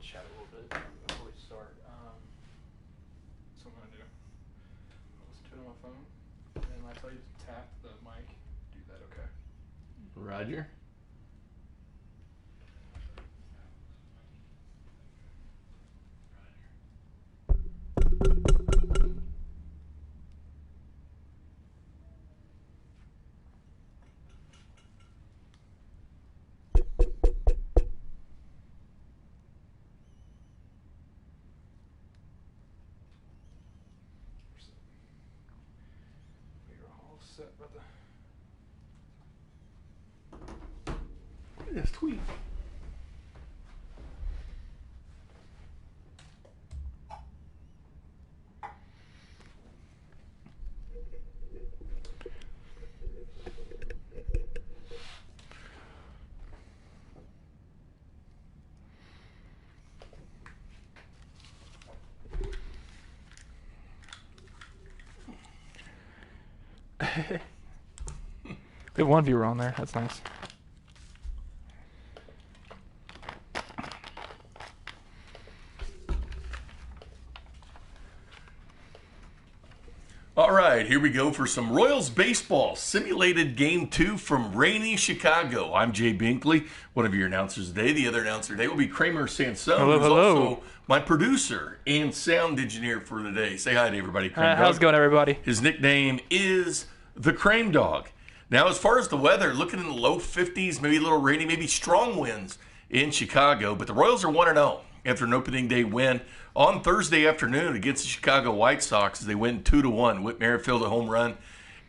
chat a little bit before we start. So I'm going to do. I'll listen to it on my phone. And when I tell you to tap the mic, do that, okay? Roger. We're all set, brother. Yes, tweet. We have one viewer on there. That's nice. All right, here we go for some Royals baseball. Simulated Game 2 from rainy Chicago. I'm Jay Binkley, one of your announcers today. The other announcer today will be Kramer Sansone, who's also my producer and sound engineer for today. Say hi to everybody, Crane Dog. How's it going, everybody? His nickname is the Crane Dog. Now, as far as the weather, looking in the low 50s, maybe a little rainy, maybe strong winds in Chicago. But the Royals are 1-0 after an opening day win on Thursday afternoon against the Chicago White Sox as they win 2-1. Whit Merrifield a home run,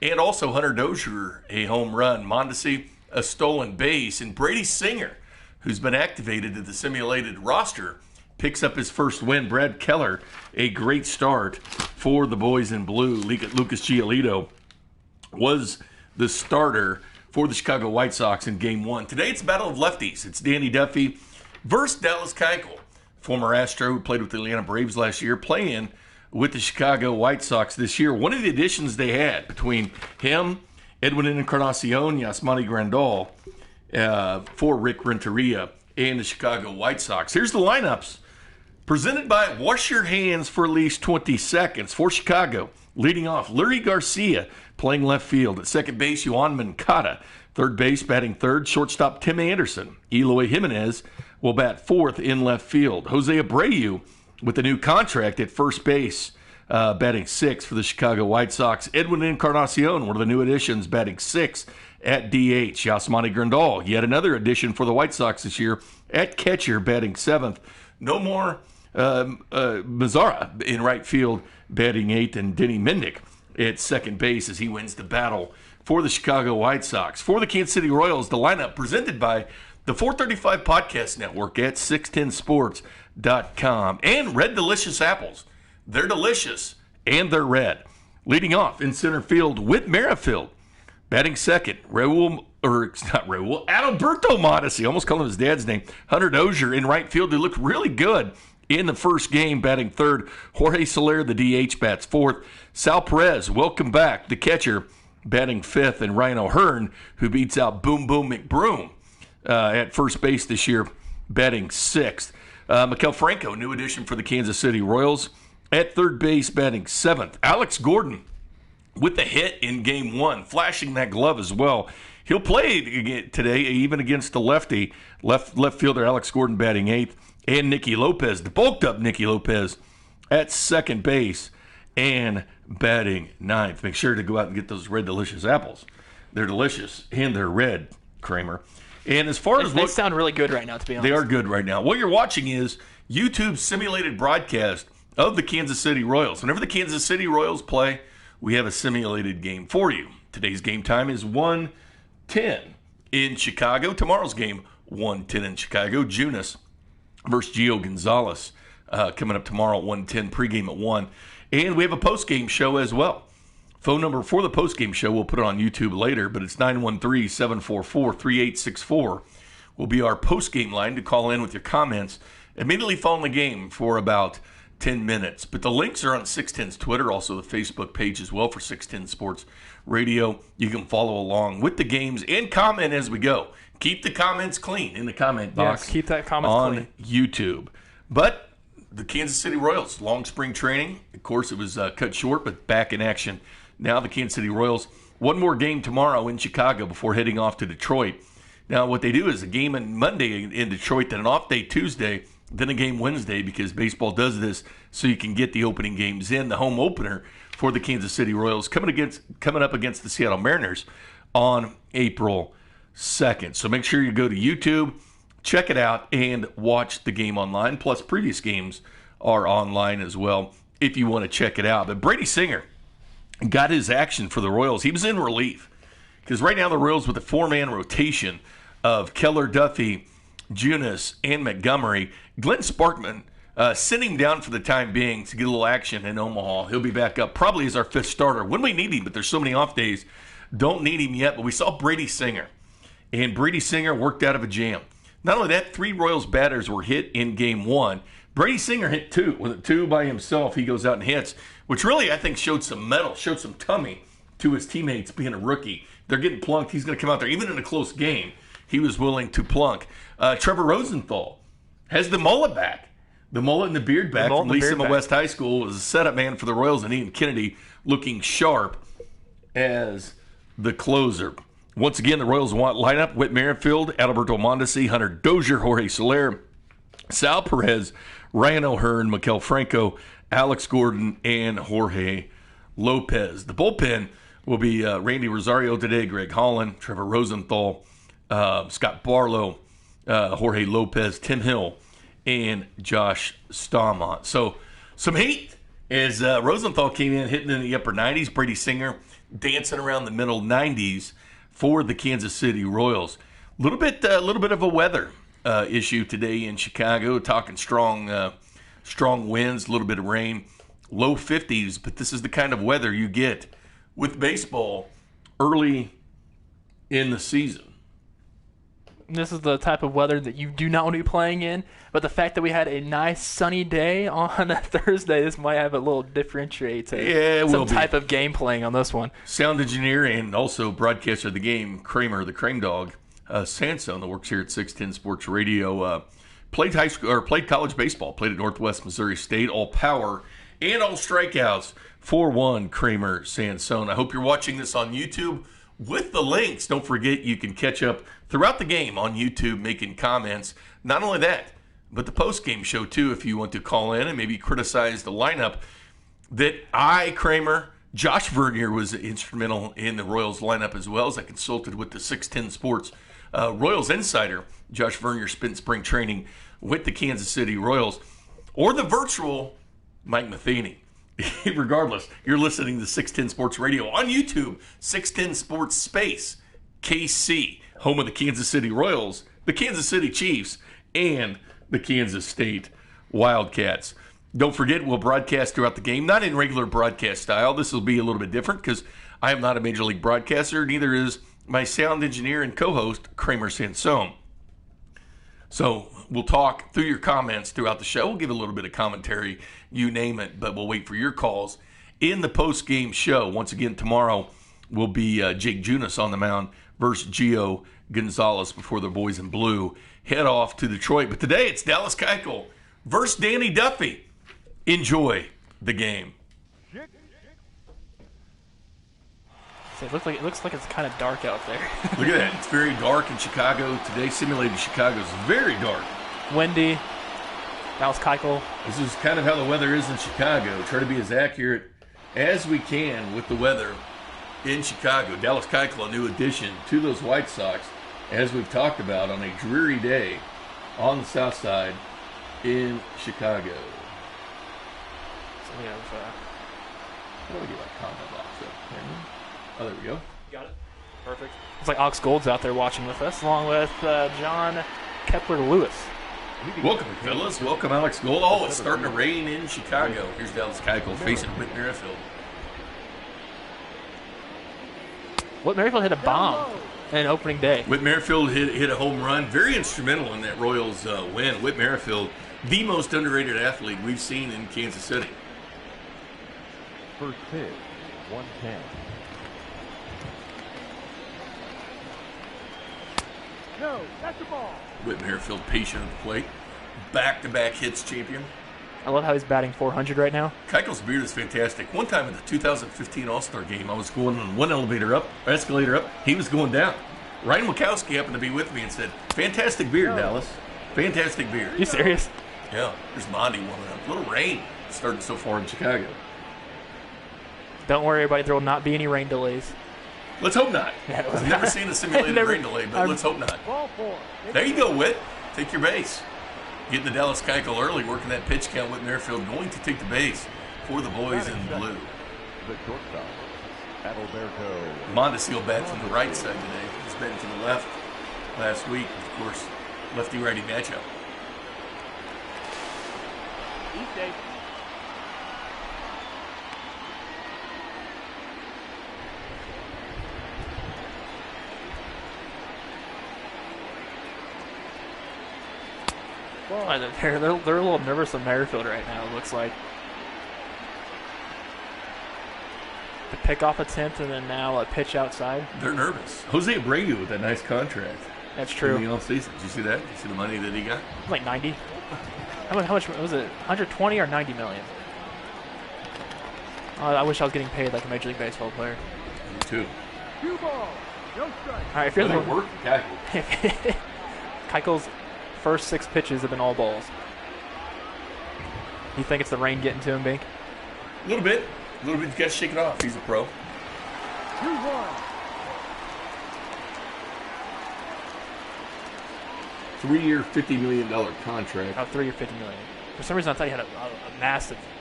and also Hunter Dozier a home run. Mondesi a stolen base, and Brady Singer, who's been activated to the simulated roster, picks up his first win. Brad Keller, a great start for the boys in blue. Lucas Giolito was the starter for the Chicago White Sox in Game 1. Today it's a battle of lefties. It's Danny Duffy versus Dallas Kuechel, former Astro who played with the Atlanta Braves last year, playing with the Chicago White Sox this year. One of the additions they had between him, Edwin Encarnacion, Yasmani Grandal, for Rick Renteria and the Chicago White Sox. Here's the lineups presented by Wash Your Hands for at least 20 seconds. For Chicago, leading off, Lurie Garcia playing left field. At second base, Yoan Moncada. Third base, batting third. Shortstop, Tim Anderson. Eloy Jimenez will bat fourth in left field. Jose Abreu with a new contract at first base, batting sixth for the Chicago White Sox. Edwin Encarnacion, one of the new additions, batting sixth at DH. Yasmani Grandal, yet another addition for the White Sox this year, at catcher, batting seventh. No more Mazzara in right field, batting eighth, and Denny Mendick at second base as he wins the battle for the Chicago White Sox. For the Kansas City Royals, the lineup presented by the 435 Podcast Network at 610sports.com. And Red Delicious Apples. They're delicious, and they're red. Leading off in center field, Whit Merrifield. Batting second, Adalberto Mondesi. Almost called him his dad's name. Hunter Dozier in right field. They looked really good in the first game, batting third. Jorge Soler, the DH, bats fourth. Sal Perez, welcome back, the catcher, batting fifth. And Ryan O'Hearn, who beats out Boom Boom McBroom at first base this year, batting sixth. Maikel Franco, new addition for the Kansas City Royals, at third base, batting seventh. Alex Gordon with the hit in Game 1, flashing that glove as well. He'll play today, even against the lefty, left fielder Alex Gordon, batting eighth. And Nicky Lopez, the bulked-up Nicky Lopez, at second base and batting ninth. Make sure to go out and get those Red Delicious Apples. They're delicious, and they're red, Kramer. And as far as they sound really good right now, to be honest. They are good right now. What you're watching is YouTube's simulated broadcast of the Kansas City Royals. Whenever the Kansas City Royals play, we have a simulated game for you. Today's game time is 1:10 in Chicago. Tomorrow's game, 1:10 in Chicago. Junis versus Gio Gonzalez coming up tomorrow at 1:10, pregame at 1. And we have a postgame show as well. Phone number for the postgame show, we'll put it on YouTube later, but it's 913-744-3864. Will be our postgame line to call in with your comments immediately following the game for about 10 minutes. But the links are on 610's Twitter, also the Facebook page as well for 610 Sports Radio. You can follow along with the games and comment as we go. Keep the comments clean in the comment box. Yes, keep that comment on clean. YouTube. But the Kansas City Royals, long spring training. Of course, it was cut short, but back in action. Now the Kansas City Royals, one more game tomorrow in Chicago before heading off to Detroit. Now what they do is a game on Monday in Detroit, then an off day Tuesday, then a game Wednesday, because baseball does this so you can get the opening games in. The home opener for the Kansas City Royals coming up against the Seattle Mariners on April 2nd. So make sure you go to YouTube, check it out, and watch the game online. Plus, previous games are online as well if you want to check it out. But Brady Singer got his action for the Royals. He was in relief because right now the Royals with a four-man rotation of Keller, Duffy, Junis, and Montgomery. Glenn Sparkman sent him down for the time being to get a little action in Omaha. He'll be back up probably as our fifth starter when we need him, but there's so many off days. Don't need him yet, but we saw Brady Singer. And Brady Singer worked out of a jam. Not only that, 3 Royals batters were hit in game 1. Brady Singer hit 2. With it 2 by himself, he goes out and hits, which really I think showed some mettle, showed some tummy to his teammates being a rookie. They're getting plunked. He's going to come out there. Even in a close game, he was willing to plunk. Trevor Rosenthal has the mullet back. The mullet and the beard back from Lee Summit West High School. Was a setup man for the Royals, and Ian Kennedy looking sharp as the closer. Once again, the Royals want lineup: Whit Merrifield, Adalberto Mondesi, Hunter Dozier, Jorge Soler, Sal Perez, Ryan O'Hearn, Maikel Franco, Alex Gordon, and Jorge Lopez. The bullpen will be Randy Rosario today, Greg Holland, Trevor Rosenthal, Scott Barlow, Jorge Lopez, Tim Hill, and Josh Staumont. So some heat as Rosenthal came in hitting in the upper 90s. Brady Singer dancing around the middle 90s for the Kansas City Royals. A little bit of a weather issue today in Chicago. Talking strong winds, a little bit of rain, low 50s. But this is the kind of weather you get with baseball early in the season. This is the type of weather that you do not want to be playing in. But the fact that we had a nice sunny day on a Thursday, this might have a little differentiator. Some type of game playing on this one. Sound engineer and also broadcaster of the game, Kramer, the Crane Dog, Sansone, that works here at 610 Sports Radio, played college baseball, played at Northwest Missouri State, all power and all strikeouts. 4-1 Kramer Sansone. I hope you're watching this on YouTube with the links. Don't forget you can catch up throughout the game on YouTube making comments. Not only that, but the post-game show too, if you want to call in and maybe criticize the lineup that Kramer, Josh Vernier was instrumental in the Royals lineup as well, as I consulted with the 610 Sports Royals insider. Josh Vernier spent spring training with the Kansas City Royals, or the virtual Mike Matheny. Regardless, you're listening to 610 Sports Radio on YouTube, 610 Sports Space, KC, home of the Kansas City Royals, the Kansas City Chiefs, and the Kansas State Wildcats. Don't forget, we'll broadcast throughout the game, not in regular broadcast style. This will be a little bit different because I am not a major league broadcaster, neither is my sound engineer and co-host, Kramer Sansone. So we'll talk through your comments throughout the show. We'll give a little bit of commentary, you name it, but we'll wait for your calls in the post-game show. Once again, tomorrow will be Jake Junis on the mound versus Gio Gonzalez before the boys in blue head off to Detroit. But today it's Dallas Kuechel versus Danny Duffy. Enjoy the game. So it looks like it's kind of dark out there. Look at that. It's very dark in Chicago today. Simulated Chicago is very dark. Windy. Dallas Kuechel. This is kind of how the weather is in Chicago. Try to be as accurate as we can with the weather in Chicago. Dallas Kuechel, a new addition to those White Sox, as we've talked about, on a dreary day on the south side in Chicago. So we have, how do we get that comment box up? Oh, there we go. Got it. Perfect. Looks like Ox Gold's out there watching with us, along with John Kepler-Lewis. Welcome, fellas. Welcome, Alex Gold. Oh, it's starting to rain in Chicago. Here's Dallas Kuechel facing Whit Merrifield. Whit Merrifield hit a bomb in opening day. Whit Merrifield hit a home run. Very instrumental in that Royals win. Whit Merrifield, the most underrated athlete we've seen in Kansas City. First pitch, 110. No, that's the ball. Whit Merrifield patient at the plate. back-to-back hits champion. I love how he's batting .400 right now. Keichel's beard is fantastic. One time in the 2015 All-Star game, I was going on one escalator up. He was going down. Ryan Wachowski happened to be with me and said, "Fantastic beard, Dallas. Fantastic beard." You serious? Yeah. There's Mondi warming up. A little rain started so far in Chicago. Don't worry, everybody. There will not be any rain delays. Let's hope not. Yeah, I've never seen a simulated rain delay, but let's hope not. There you go, Whit. Take your base. Getting the Dallas Kuechel early, working that pitch count. Whit Merrifield going to take the base for the boys in blue. The shortstop, Adalberto. Mondesi bat from the right side today. He's batting to the left last week. Of course, lefty-righty matchup. They're a little nervous of Merrifield right now, it looks like. The pickoff attempt and then now a pitch outside. They're nervous. Jose Abreu with that nice contract. That's true. In the offseason. Did you see that? Did you see the money that he got? Like 90. How much was it? 120 or 90 million? I wish I was getting paid like a Major League Baseball player. Me too. All right, if you're the work, Keuchel. Keichel's first 6 pitches have been all balls. You think it's the rain getting to him, Bink? A little bit. A little bit. You got to shake it off. He's a pro. 2-1. 3-year, $50 million contract. Oh, 3 or 50 million. For some reason, I thought he had a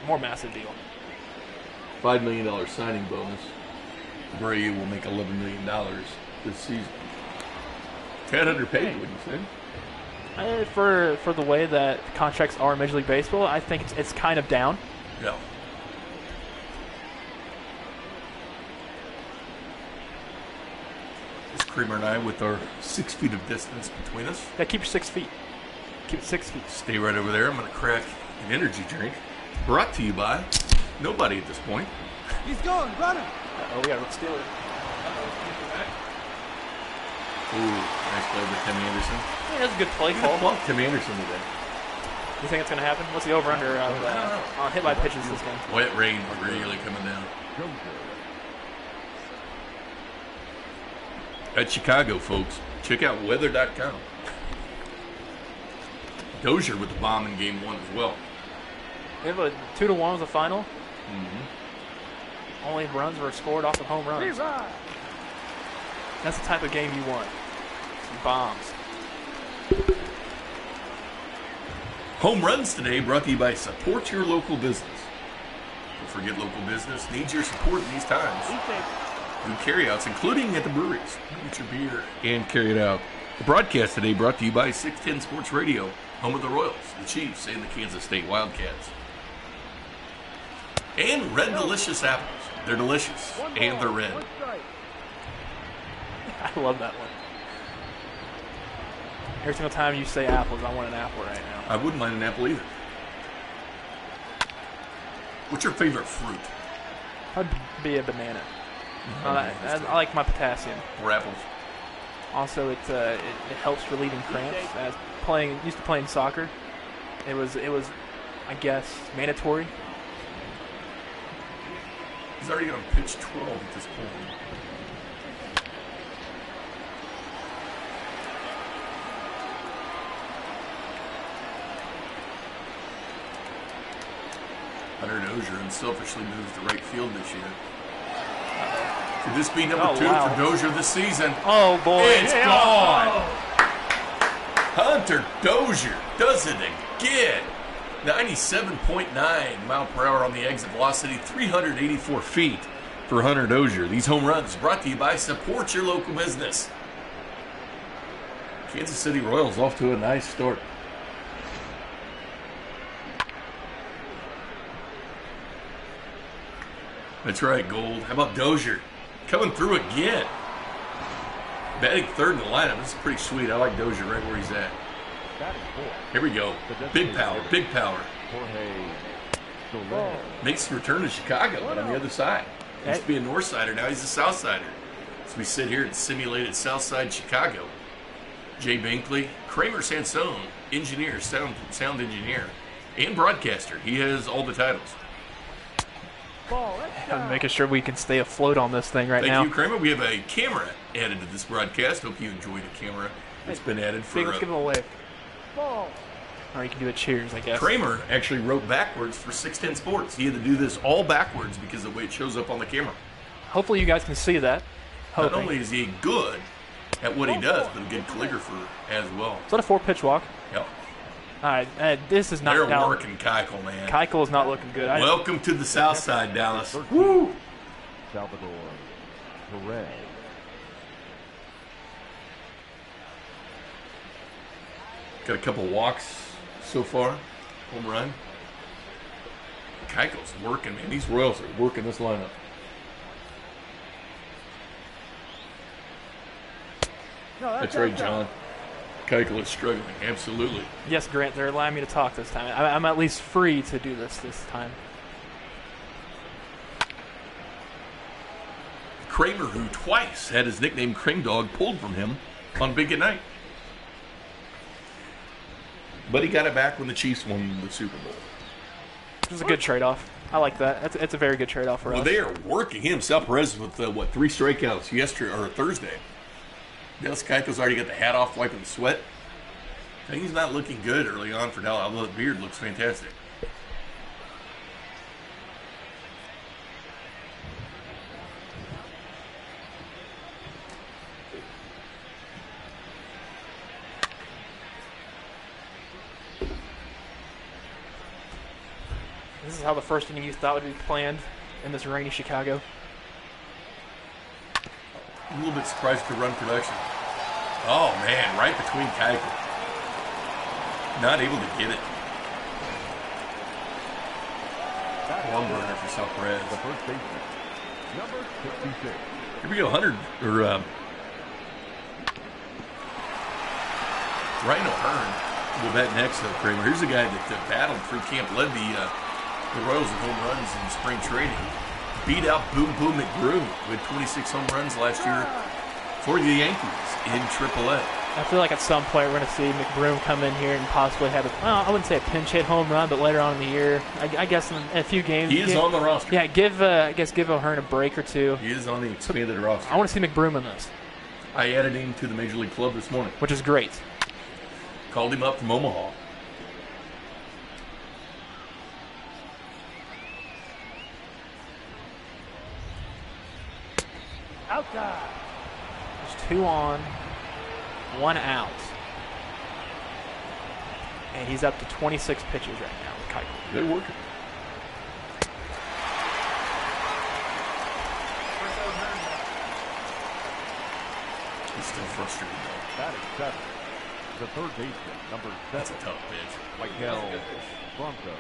more massive deal. $5 million signing bonus. Abreu will make $11 million this season. Tad underpaid, wouldn't you say? For the way that contracts are in Major League Baseball, I think it's kind of down. Yeah. It's Kramer and I with our 6 feet of distance between us. Yeah, keep your 6 feet. Keep it 6 feet. Stay right over there. I'm going to crack an energy drink. Brought to you by nobody at this point. He's going, running. We got to steal it. Ooh, nice play by Timmy Anderson. Yeah, that's a good play call. Well, Timmy Anderson today. You think it's going to happen? What's the over-under on hit by pitches this game? Wet rain really coming down. At Chicago, folks, check out weather.com. Dozier with the bomb in game 1 as well. We have a 2-1 was the final. Mm-hmm. Only runs were scored off of home runs. That's the type of game you want. Some bombs. Home runs today brought to you by Support Your Local Business. Don't forget, local business needs your support in these times. Good carryouts, including at the breweries. Get your beer and carry it out. The broadcast today brought to you by 610 Sports Radio, home of the Royals, the Chiefs, and the Kansas State Wildcats. And Red Delicious apples. They're delicious, and they're red. I love that one. Every single time you say apples, I want an apple right now. I wouldn't mind an apple either. What's your favorite fruit? I'd be a banana. I like my potassium. Or apples? Also, it helps relieving cramps. As used to playing soccer, it was I guess mandatory. He's already going to pitch 12 at this point. Hunter Dozier unselfishly moves to right field this year. Could this be number 2 for Dozier this season? Oh, boy. It's gone. Hunter Dozier does it again. 97.9 mile per hour on the exit velocity, 384 feet for Hunter Dozier. These home runs brought to you by Support Your Local Business. Kansas City Royals off to a nice start. That's right, Gold. How about Dozier? Coming through again. Batting third in the lineup. This is pretty sweet. I like Dozier right where he's at. Here we go. Big power, big power. Makes his return to Chicago, but on the other side. He used to be a North Sider, now he's a South Sider. So we sit here in simulated South Side Chicago. Jay Binkley, Kramer Sansone, engineer, sound engineer, and broadcaster. He has all the titles. I'm making sure we can stay afloat on this thing right now. Thank you, Kramer. We have a camera added to this broadcast. Hope you enjoyed the camera. It's been added for... Let's give him a wave. Or you can do a cheers, I guess. Kramer actually wrote backwards for 610 Sports. He had to do this all backwards because of the way it shows up on the camera. Hopefully you guys can see that. Not only is he good at what he does, but a good calligrapher as well. Is that a 4-pitch walk? Yep. All right, this is not... They're working Keuchel, man. Keuchel is not looking good. Welcome to the South Side, Dallas. Woo! Salvador Perez. Got a couple walks so far. Home run. Keuchel's working, man. These Royals are working this lineup. That's right, John. Keuchel is struggling, absolutely. Yes, Grant, they're allowing me to talk this time. I'm at least free to do this time. Kramer, who twice had his nickname Cream Dog pulled from him on Big at Night. But he got it back when the Chiefs won the Super Bowl. It was a good trade-off. I like that. It's a very good trade-off for us. Well, they are working him. Sal Perez with, 3 strikeouts yesterday or Thursday. Dallas Kuechel's already got the hat off, wiping the sweat. Things not looking good early on for Dallas, although the beard looks fantastic. This is how the first inning you thought would be planned in this rainy Chicago. A little bit surprised to run production. Oh, man, right between Kuechel. Not able to get it. Long runner for Sal Perez. The first baseman, number 56. Here we go, 100, or Ryan O'Hearn will bat next, though, Kramer. Here's a guy that battled through camp, led the Royals with home runs in spring training. Beat out Boom Boom McBroom with 26 home runs last year for the Yankees in AAA. I feel like at some point we're going to see McBroom come in here and possibly have I wouldn't say a pinch hit home run, but later on in the year, I guess in a few games. He is on the roster. Yeah, give O'Hearn a break or two. He is on the expanded roster. I want to see McBroom in this. I added him to the Major League Club this morning. Which is great. Called him up from Omaha. Outside. There's 2 on, 1 out. And he's up to 26 pitches right now with Kuechel. They're working. He's still frustrated, though. Batting 7. The third baseman, number 7. That's a tough pitch. Michael Bronco.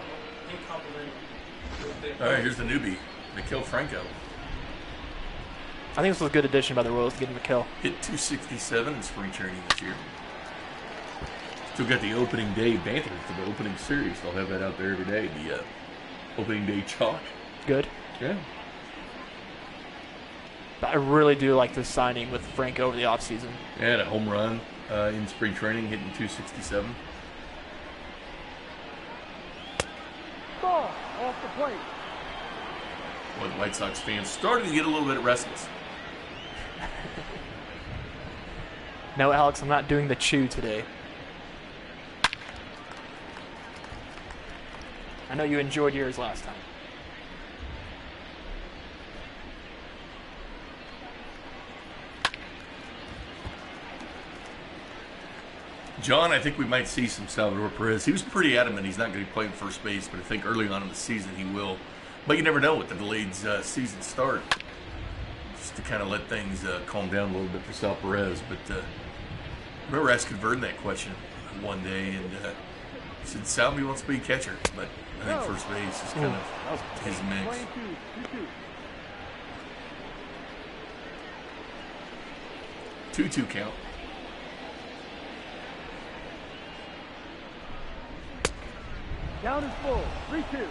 All right, here's the newbie, Maikel Franco. I think this was a good addition by the Royals to get him a kill. Hit 267 in spring training this year. Still got the opening day banter for the opening series. They'll have that out there every day. The opening day chalk. Good. Yeah. But I really do like this signing with Franco over the offseason. And a home run in spring training, hitting 267. Ball off the plate. Boy, the White Sox fans starting to get a little bit restless. No, Alex, I'm not doing the chew today. I know you enjoyed yours last time. John, I think we might see some Salvador Perez. He was pretty adamant he's not going to play first base, but I think early on in the season he will. But you never know with the delayed season start. Just to kind of let things calm down a little bit for Sal Perez. But I remember asking Verdon that question one day, and he said Salvi wants to be a catcher, but I think first base is kind of his mix. 2-2 count. Down is full. 3-2.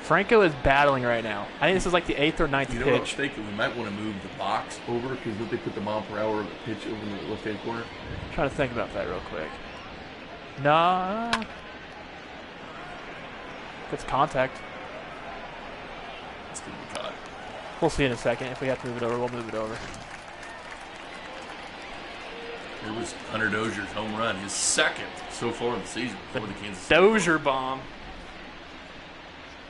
Franco is battling right now. I think this is like the 8th or 9th You know what I was pitch. thinking? We might want to move the box over because would they put the mile per hour of the pitch over in the left-hand corner? I'm trying to think about that real quick. Nah. It's contact. It's going to be caught. We'll see in a second. If we have to move it over, we'll move it over. It was Hunter Dozier's home run, his second so far in the season for the Kansas City. Dozier bomb.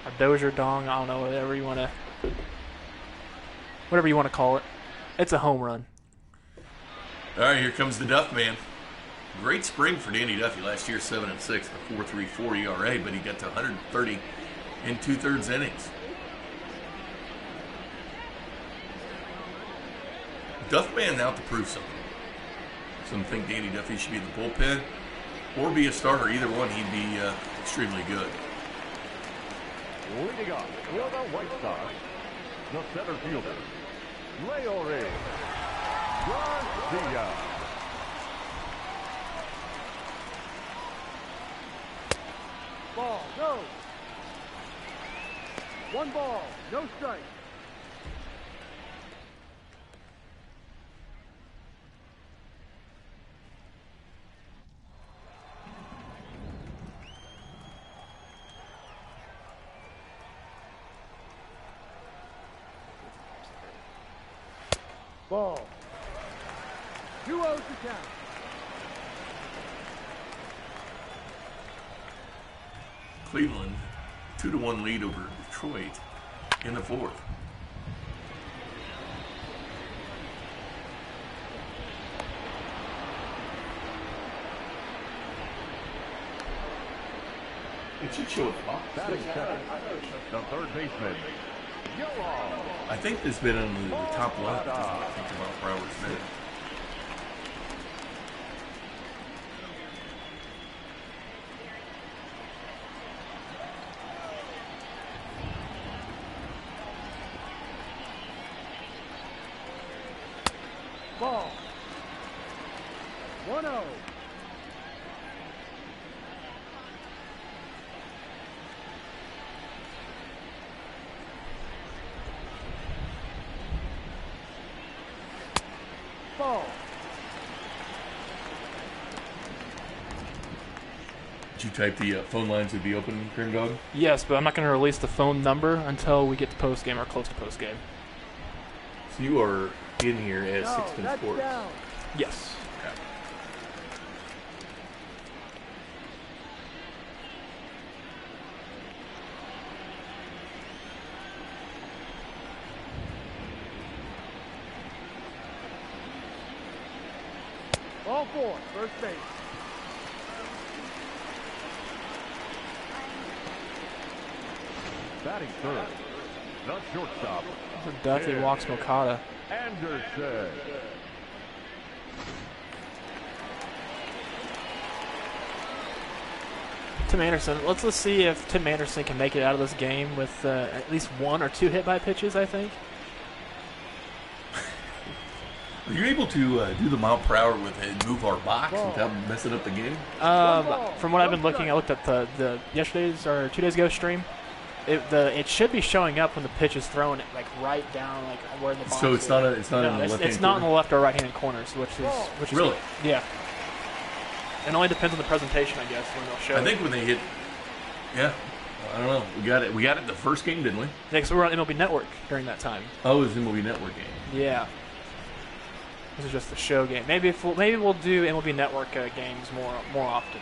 A Dozier dong, I don't know, whatever you want to call it. It's a home run. All right, here comes the Duff man. Great spring for Danny Duffy last year, 7-6, a 4.34 ERA, but he got to 130 in 2/3 innings. Duff man out to prove something. Some think Danny Duffy should be in the bullpen or be a starter. Either one, he'd be extremely good. Leading off for the White Sox, the center fielder, Leore Garcia. Ball, no. 1 ball, no strike. Ball. 2-0 to count. Cleveland, 2-1 lead over Detroit in the 4th. It should show a box. Batting second, the third baseman, Yoel. I think this been on the top left. I think about Broward's minute. Ball. 1-0. Ball. Did you type the phone lines would be open, Grim Dog? Yes, but I'm not going to release the phone number until we get to postgame or close to postgame. So you are in here at No, 6 Pin that's Sports. down. Yes. Okay. Ball 4, first base. Batting third, the shortstop, Duffy walks Mokata. Anderson. Tim Anderson. Let's see if Tim Anderson can make it out of this game with at least 1 or 2 hit by pitches, I think. Are you able to do the mile per hour with it and move our box without messing up the game? From what I've been looking, I looked at the yesterday's or 2 days ago stream. It should be showing up when the pitch is thrown like right down like where the box So it's is. not in the left-hand It's not in the corner? left or right hand corners, which is Really? Yeah. It only depends on the presentation, I guess, when they'll show. I think when they hit, yeah, I don't know. We got it the first game, didn't we? Because we were on MLB Network during that time. Oh, it was MLB Network game. Yeah. This is just the show game. Maybe we'll do MLB Network games more often.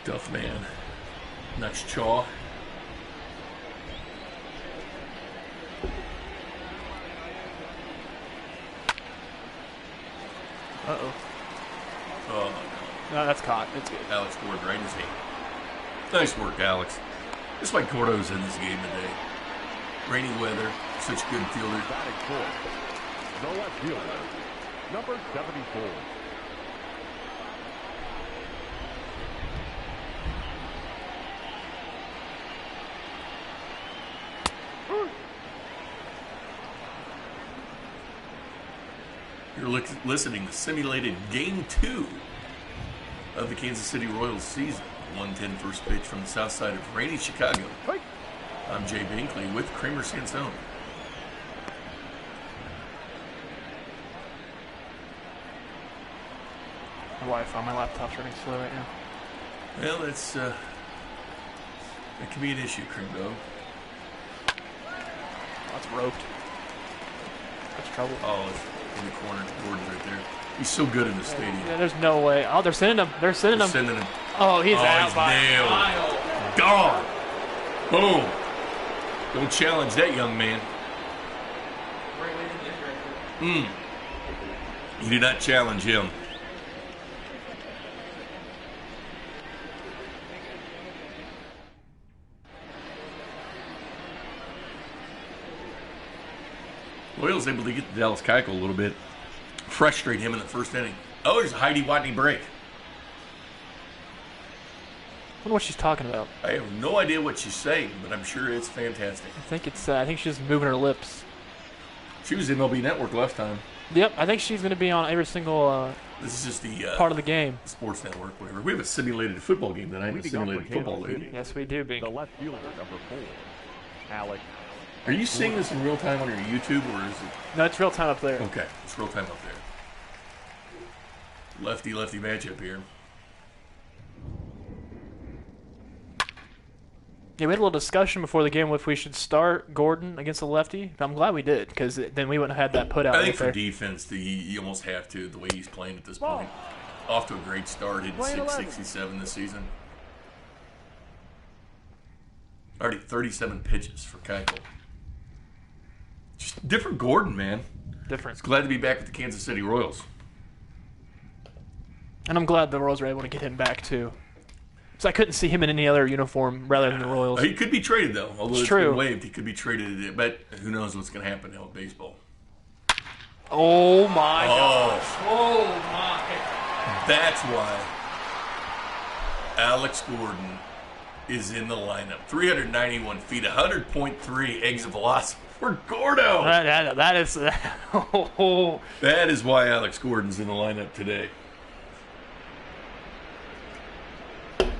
Duff man. Nice chaw. Uh-oh. Oh, No, that's caught. It's good. Alex scored right in his hand. Nice work, Alex. Just like Gordo's in this game today. Rainy weather, such good fielders. Batting fourth, the left fielder, number 74. You're listening to simulated Game 2 of the Kansas City Royals season. 1:10 first pitch from the south side of rainy Chicago. I'm Jay Binkley with Kramer Sansone. My Wi-Fi, my laptop's running slow right now. Well, that's that can be an issue, Krimbo. That's roped. That's trouble. Oh, it's in the corner. Gordon's right there. He's so good in the stadium. Yeah, there's no way. Oh, they're sending him. They're sending him. Sending him. Oh, he's out He's by a nailed. mile. Gone. Boom. Don't challenge that young man. You do not challenge him. Royals able to get to Dallas Kuechel a little bit, frustrate him in the first inning. Oh, there's a Heidi Watney break. I wonder what she's talking about. I have no idea what she's saying, but I'm sure it's fantastic. I think she's just moving her lips. She was MLB Network last time. Yep, I think she's going to be on every single This is just the part of the game. Sports Network, whatever. We have a simulated football game tonight. A simulated football league. Yes, we do, Bink. The left fielder, number 4, Alex. Are you seeing this in real time on your YouTube, or is it? No, it's real time up there. Okay, it's real time up there. Lefty-lefty matchup here. Yeah, we had a little discussion before the game if we should start Gordon against the lefty. I'm glad we did, because then we wouldn't have had that put out. I think for defense, you almost have to, the way he's playing at this point. Off to a great start, hitting 667 this season. Already 37 pitches for Kuechel. Just different Gordon, man. Different. Glad to be back with the Kansas City Royals. And I'm glad the Royals were able to get him back, too. So I couldn't see him in any other uniform rather than the Royals. He could be traded, though. Although it's true. been waived, he could be traded. But who knows what's going to happen now with baseball. Oh, my gosh. Oh, my. That's why Alex Gordon is in the lineup. 391 feet, 100.3 exit velocity for Gordo. That is... Oh. That is why Alex Gordon's in the lineup today. Let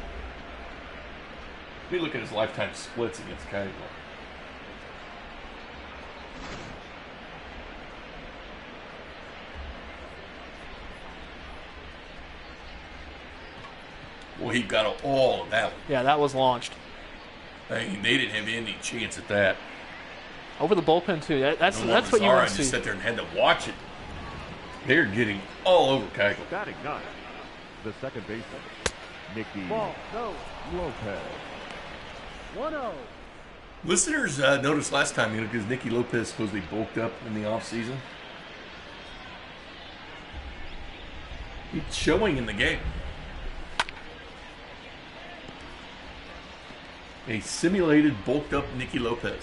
me look at his lifetime splits against Kuechel. Well, he got all of that one. Yeah, that was launched. I mean, they didn't have any chance at that. Over the bullpen, too. That's what you want to see. Just sat there and had to watch it. They're getting all over Kuechel. Batting ninth, the second baseman, Nicky Lopez. 1-0. Listeners noticed last time, because Nicky Lopez supposedly bulked up in the offseason. He's showing in the game. A simulated, bulked up Nicky Lopez.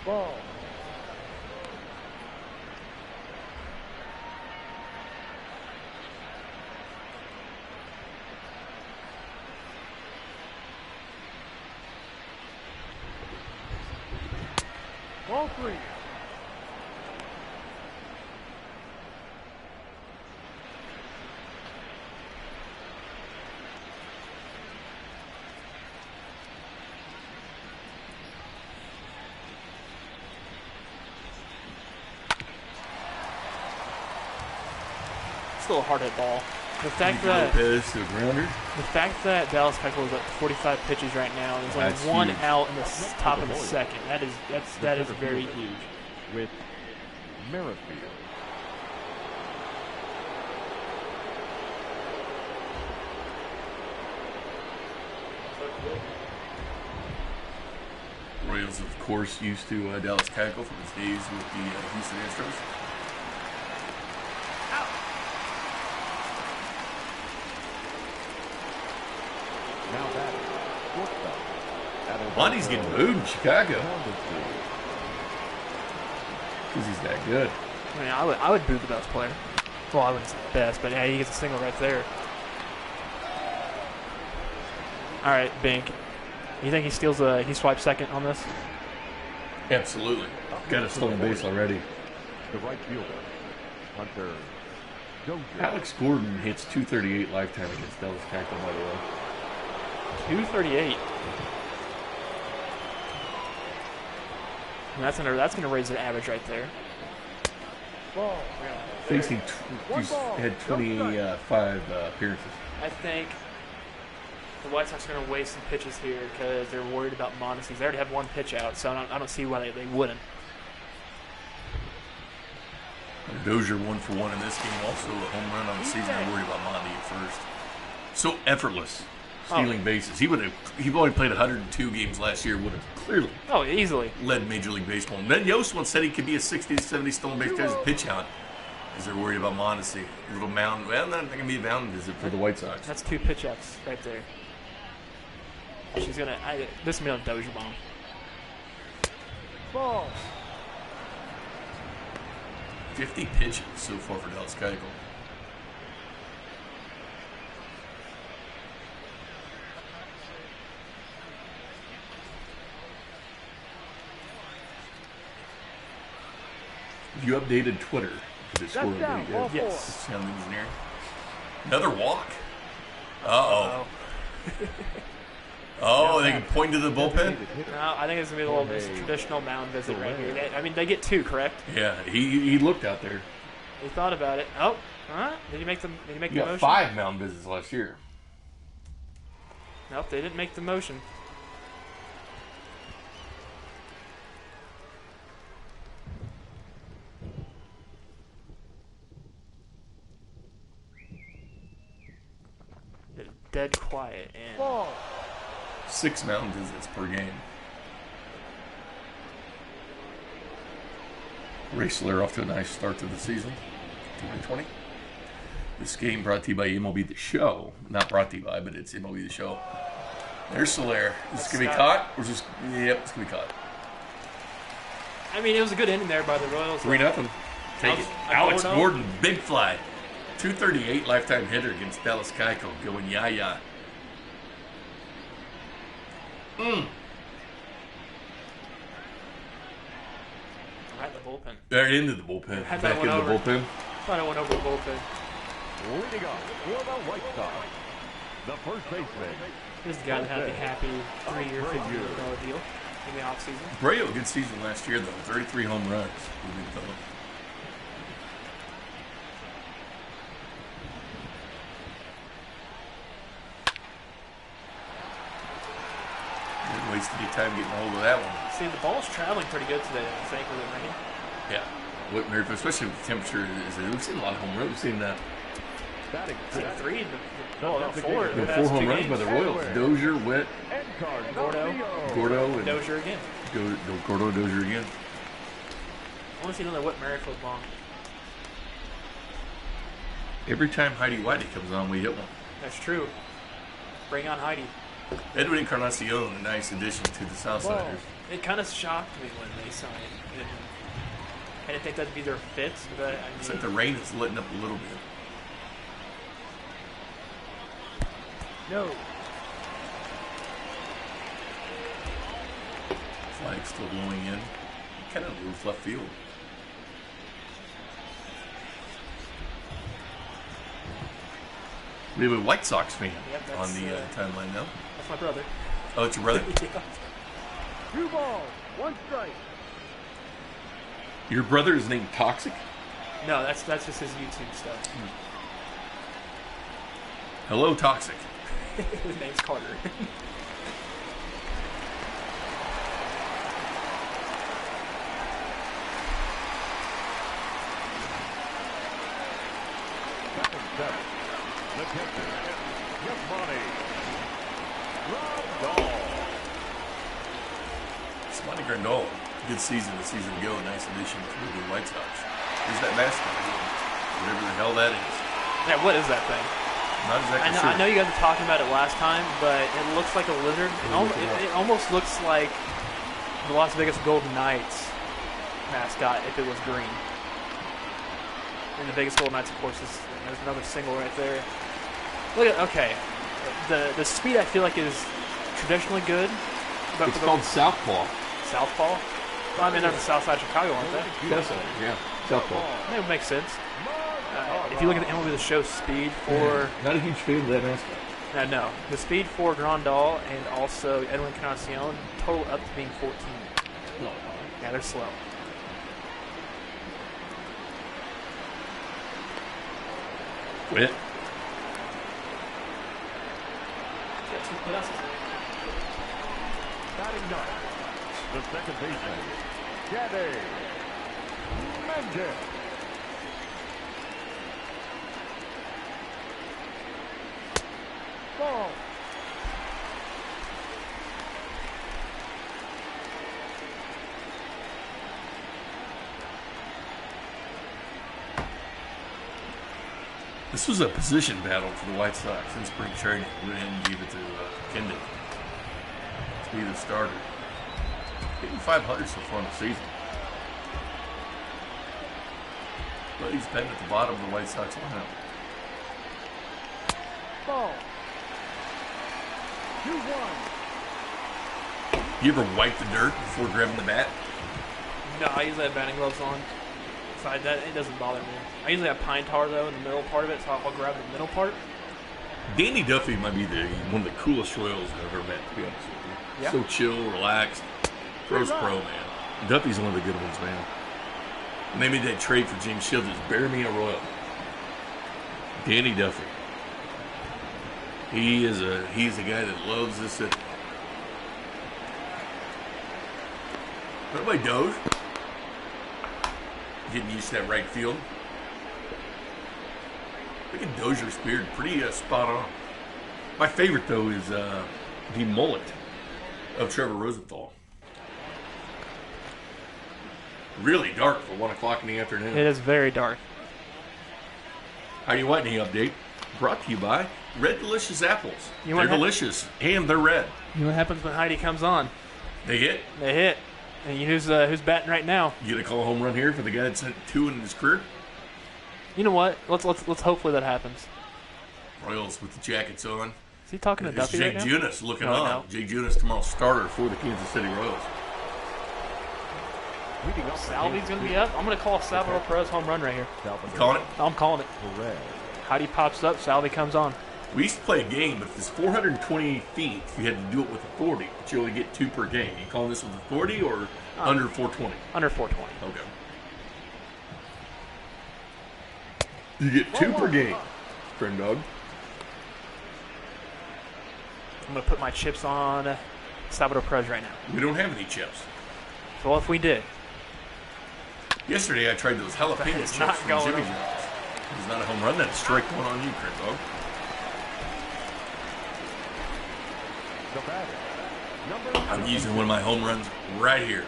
Ball. Ball 3. Still a hard hit ball. The fact Nicky that Lopez to a grounder. the fact that Dallas Kuechel is at 45 pitches right now, and there's only That's one huge. out in the top of the second. That is very huge. Whit Merrifield. Royals, of course, used to Dallas Kuechel from his days with the Houston Astros. Now batting, shortstop. Lonnie's getting booed in Chicago because he's that good. I mean, I would boo the best player. Well, I wouldn't say the best, but yeah, he gets a single right there. All right, Bink. You think he swipes second on this? Absolutely. Got a stolen base already. The right fielder, Hunter Dozier. Alex Gordon hits .238 lifetime against Dallas Kuechel, by the way. 238. That's gonna raise their average right there. Facing, he's had 25 appearances. I think the White Sox are going to waste some pitches here because they're worried about Mondesi. They already have one pitch out, so I don't see why they wouldn't. Dozier 1 for 1 in this game. Also a home run on the season. I'm worried about Mondi at first. So effortless stealing bases. He only played 102 games last year. Would have clearly easily led Major League Baseball. And then Yost once said he could be a 60 to 70 stolen base. There's a pitch out. As they're worried about Mondesi. A little mound. Well, not going to be a mound visit for the White Sox. That's 2 pitch outs right there. She's going to. This is a Dozier bomb. Ball. 50 pitches so far for Dallas Kuechel. Have you updated Twitter? Yes. Sound engineering. Another walk? Uh-oh. Oh, they can point to the bullpen? No, I think it's going to be a little traditional mound visit right here. I mean, they get 2, correct? Yeah, he looked out there. He thought about it. Oh, did he make the motion? Got 5 mound visits last year. Nope, they didn't make the motion. Dead quiet and 6 mound visits per game. Ray Soler off to a nice start to the season, 2020. This game brought to you by MLB The Show. Not brought to you by, but it's MLB The Show. There's Soler. Is this going to be caught? Or just, yep, it's going to be caught. I mean, it was a good inning there by the Royals. 3-0. Take it. Alex Gordon, big fly. 238 lifetime hitter against Dallas Kuechel going yaya. Right in the bullpen. They're into the bullpen. Had Back into the bullpen. Thought I went over the bullpen. Leading off for the White Sox, the first baseman. This is the guy that had the happy 3-year, $50 million deal in the offseason. Brady, good season last year, though. 33 home runs. Didn't waste any time getting a hold of that one. See, the ball's traveling pretty good today, I think, with it raining. Yeah. Whit Merrifield, especially with the temperature. We've seen a lot of home runs. We've seen that. Three, four. 4 home runs by the Royals. Dozier, Whit, Gordo, and Dozier again. Gordo, Dozier again. I want to see another Whit Merrifield bomb. Every time Heidi Whitey comes on, we hit one. That's true. Bring on Heidi. Edwin Encarnacion, a nice addition to the Southsiders. It kind of shocked me when they signed him. I didn't think that'd be their fit, but I mean, it's like the rain is letting up a little bit. No. Flag still blowing in. Kind of moves left field. We have a White Sox fan on the timeline now. That's my brother. Oh, it's your brother? Yeah. 2 balls, 1 strike. Your brother is named Toxic? No, that's just his YouTube stuff. Hello, Toxic. His name's Carter. Second set. The catcher, Yasmani Grandal. Yasmani Grandal, good season a season ago. A nice addition to the White Sox. Who's that mascot? Whatever the hell that is. Yeah, what is that thing? Not exactly sure. I know you guys were talking about it last time, but it looks like a lizard. It almost looks like the Las Vegas Golden Knights mascot if it was green. And the Vegas Golden Knights, of course, there's another single right there. Look at, okay. The speed I feel like is traditionally good. But It's called Southpaw. Southpaw? Well, I mean, they're the south side of Chicago, aren't they? Yes, yeah. Southpaw. That would make sense. If you look at the MLB The Show Speed for... Not a huge fan of that mascot. No. The Speed for Grandal and also Edwin Encarnacion total up to being 14. No. Yeah, they're slow. Whit. Batting ninth, the second baseman, Danny Duffy. Ball. This was a position battle for the White Sox in spring training. We didn't give it to Kendall to be the starter. Hitting 500 so far in the season. But he's been at the bottom of the White Sox lineup. Ball. 2-1. You ever wipe the dirt before grabbing the bat? No, I usually have batting gloves on. Besides that, it doesn't bother me. I usually have pine tar, though, in the middle part of it, so I'll grab the middle part. Danny Duffy might be one of the coolest Royals I've ever met, to be honest with you. Yeah. So chill, relaxed. Pro's pro, man. Duffy's one of the good ones, man. And they made that trade for James Shields. Bury me a Royal. Danny Duffy. He's a guy that loves this. What about Doge? Getting used to that right field. Look at Dozier's beard. Pretty spot on. My favorite, though, is the mullet of Trevor Rosenthal. Really dark for 1 o'clock in the afternoon. It is very dark. How you want any update? Brought to you by Red Delicious Apples. They're delicious, and they're red. You know what happens when Heidi comes on? They hit. They hit. And you know who's batting right now? You gonna call a home run here for the guy that's hit 2 in his career? You know what? Let's hopefully that happens. Royals with the jackets on. Is he talking to It's Duffy Jake right now? Junis looking No, on. no. Jake Junis tomorrow's starter for the Kansas City Royals. Salvi's going to be up. I'm going to call Salvador Perez home run right here. Calling it? I'm calling it. Heidi pops up, Salvi comes on. We used to play a game, but if it's 420 feet, you had to do it with authority, but you only get 2 per game. You calling this with authority or under 420? Under 420. Okay. You get 2 per game, friend dog. I'm going to put my chips on Salvador Perez right now. We don't have any chips. So what if we did? Yesterday I tried those jalapeno It's chips not from going Jimmy on. John's. It was not a home run. That's strike 1 on you, friend dog. I'm using one of my home runs right here.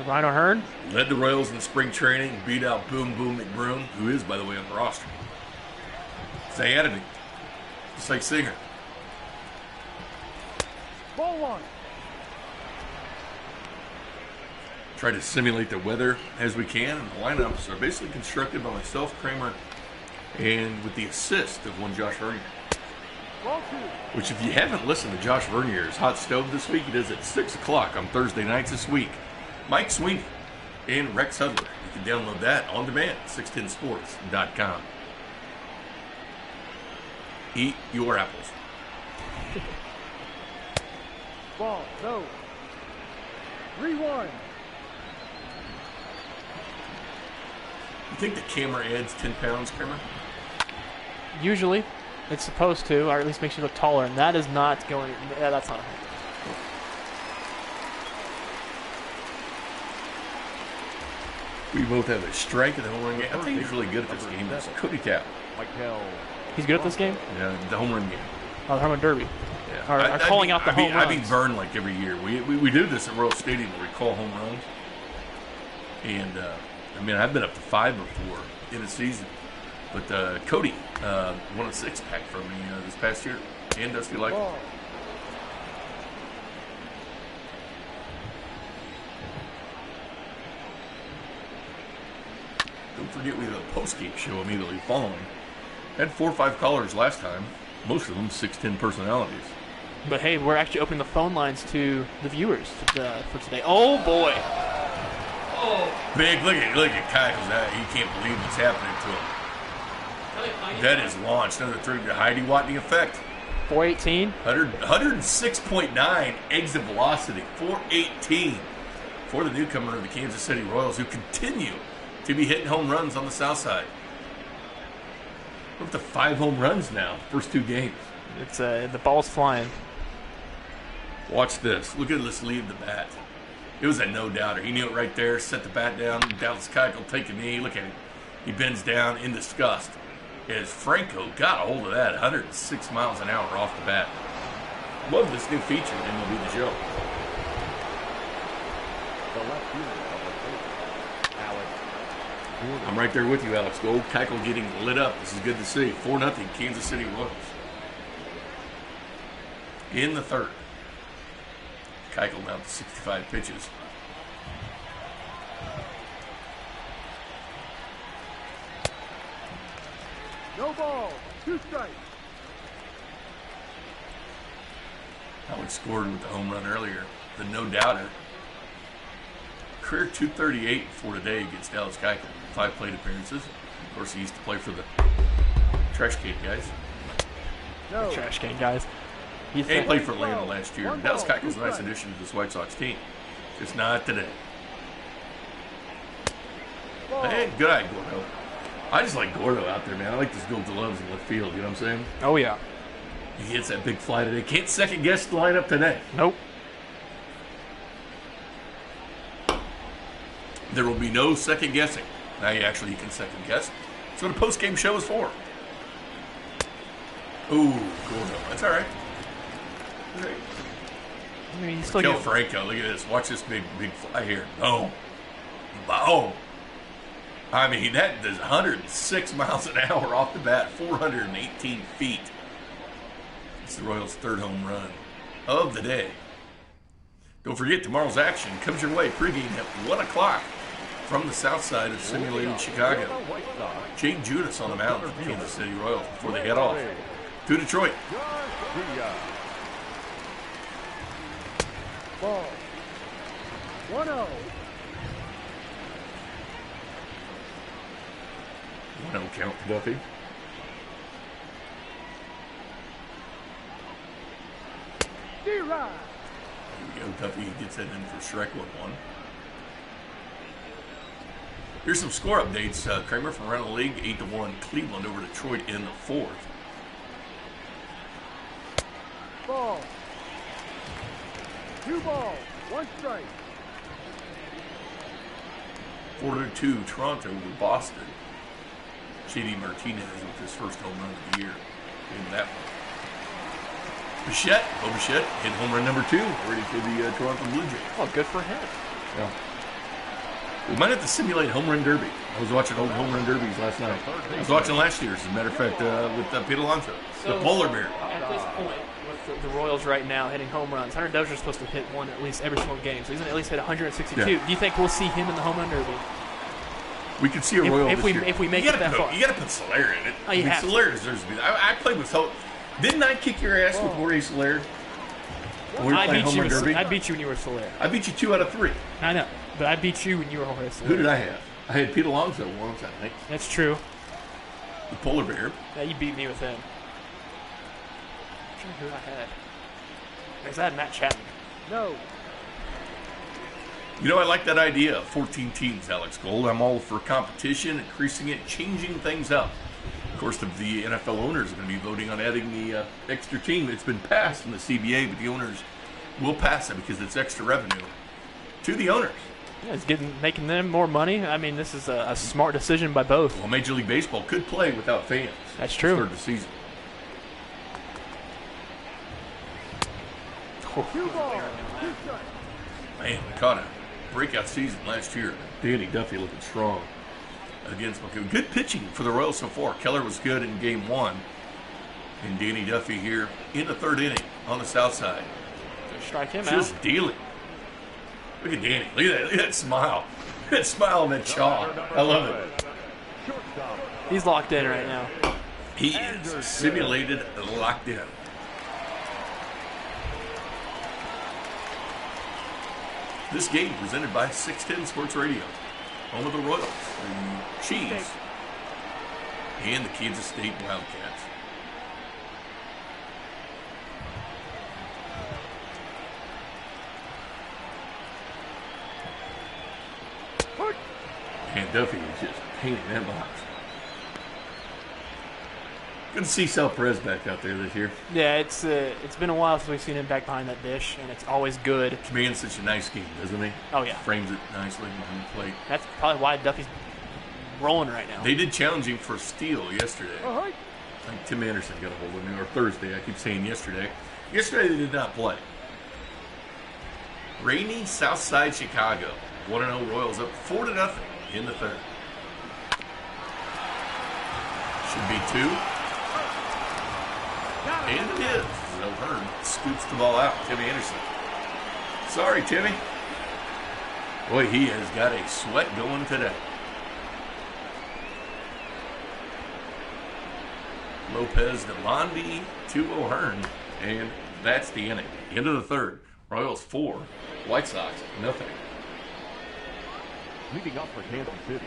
Rhino Hearn? Led the Royals in spring training, beat out Boom Boom McBroom, who is, by the way, on the roster. Say added me. Just like Singer. Ball 1. Try to simulate the weather as we can, and the lineups are basically constructed by myself, Kramer, and with the assist of one Josh Vernier. Ball 2. Which, if you haven't listened to Josh Vernier's Hot Stove this week, it is at 6 o'clock on Thursday nights this week. Mike Sweeney and Rex Hudler. You can download that on demand at 610sports.com. Eat your apples. Ball. No. 3-1. You think the camera adds 10 pounds, Kramer? Usually. It's supposed to, or at least makes you look taller, and that is not going. Yeah, that's not a thing. We both have a strike in the home run game. I think he's really good at this game. That's Cody Tapp. He's good at this game? Yeah, the home run game. Oh, the home run derby. Yeah. Or calling out the home I runs. beat Vern like every year. We do this at Royal Stadium where we call home runs. And, I mean, I've been up to 5 before in a season. But Cody won a 6-pack from me this past year. And Dusty liked it. Don't forget we have a post-game show immediately following. Had 4 or 5 callers last time. Most of them 6'10" personalities. But hey, we're actually opening the phone lines to the viewers for today. Oh boy! Oh, big! Look at Keuchel. He can't believe what's happening to him. That is launched. Another 3 to Heidi Watney effect. 418. 106.9 exit velocity. 418 for the newcomer of the Kansas City Royals, who continue to be hitting home runs on the south side. We're up to 5 home runs now, first 2 games. It's the ball's flying. Watch this. Look at this lead the bat. It was a no-doubter. He knew it right there, set the bat down. Dallas Kuechel take a knee. Look at him. He bends down in disgust. As Franco got a hold of that, 106 miles an hour off the bat. Love this new feature in MLB The Show. The left fielder of the plate, Alex. I'm right there with you, Alex Gold. Kuechel getting lit up. This is good to see. 4-0 Kansas City Royals. In the third. Kuechel down to 65 pitches. No ball, 2 strikes. Alex scored with the home run earlier. The no-doubter. Career .238 for today against Dallas Kuechel. 5 plate appearances. Of course, he used to play for the trash can guys. No. Trash can guys. He played for Atlanta last year. Dallas Kuechel's a nice addition to this White Sox team. Just not today. Hey, good eye, Gordo. I just like Gordo out there, man. I like those gold gloves in left field. You know what I'm saying? Oh, yeah. He hits that big fly today. Can't second guess the lineup today. Nope. There will be no second guessing. Now you can second guess. That's what a post-game show is for. Ooh, Gordo. That's all right. All right. I mean, you still Kill get Franco. Look at this. Watch this big fly here. Boom. Boom. I mean, that does 106 miles an hour off the bat, 418 feet. It's the Royals' 3rd home run of the day. Don't forget, tomorrow's action comes your way pregame at 1 o'clock from the south side of simulated Chicago. Jake Judas on the mound for the Kansas City Royals before they head off to Detroit. Ball. 1-0. 1-0 count to Duffy. D-Rod. Here we go. Duffy gets that in for strike 1-1. Here's some score updates. Kramer from around the league, 8-1 Cleveland over Detroit in the 4th. Ball. 2 balls, 1 strike. 4-2 Toronto over Boston. J.D. Martinez with his first home run of the year. In that one. Bichette hit home run number 2 already for the Toronto Blue Jays. Oh, good for him. Yeah. We might have to simulate home run derby. I was watching old home run derbies last night. I was watching last year's, as a matter of fact, with Pete Alonso, the polar bear. At this point, with the Royals right now hitting home runs, Hunter Dozier's supposed to hit one at least every single game, so he's going to at least hit 162. Yeah. Do you think we'll see him in the home run derby? We could see a Royal if this we year. if we make it that far. You got to put Soler in it. Oh, you have to. Soler deserves to be there. I played with Soler. Didn't I kick your ass with Jorge Soler? When we were playing home run derby? I beat you when you were Soler. I beat you 2 out of 3. I know, but I beat you when you were Jorge Soler. Who did I have? I had Pete Alonso once, I think. That's true. The polar bear. Yeah, you beat me with him. I'm trying to who I had. Because I had Matt Chapman. No. You know, I like that idea of 14 teams, Alex Gold. I'm all for competition, increasing it, changing things up. Of course, the NFL owners are going to be voting on adding the extra team. It's been passed in the CBA, but the owners will pass it because it's extra revenue to the owners. Yeah, it's making them more money. I mean, this is a smart decision by both. Well, Major League Baseball could play without fans. That's true. To start the season. 2 balls, 2 strikes. Man, we caught a breakout season last year. Danny Duffy looking strong against McCoy. Good pitching for the Royals so far. Keller was good in game 1. And Danny Duffy here in the 3rd inning on the south side. Strike him out. Just dealing. Look at Danny. Look at that smile. That smile on that jaw. I love it. He's locked in right now. He is simulated locked in. This game presented by 610 Sports Radio, home of the Royals, the Chiefs, and the Kansas State Wildcats. And Duffy is just painting that box. Good to see Sal Perez back out there this year. Yeah, it's been a while since we've seen him back behind that dish, and it's always good. Commands such a nice game, doesn't he? Oh, yeah. Frames it nicely behind the plate. That's probably why Duffy's rolling right now. They did challenge him for a steal yesterday. I think Tim Anderson got a hold of him, or Thursday. I keep saying yesterday. Yesterday they did not play. Rainy Southside Chicago. 1-0 Royals up 4-0 in the third. Should be 2. And it is. O'Hearn scoots the ball out. Timmy Anderson. Sorry, Timmy. Boy, he has got a sweat going today. Lopez to Mondi to O'Hearn. And that's the inning. End of the third. Royals 4. White Sox nothing. Leading up for Kansas City,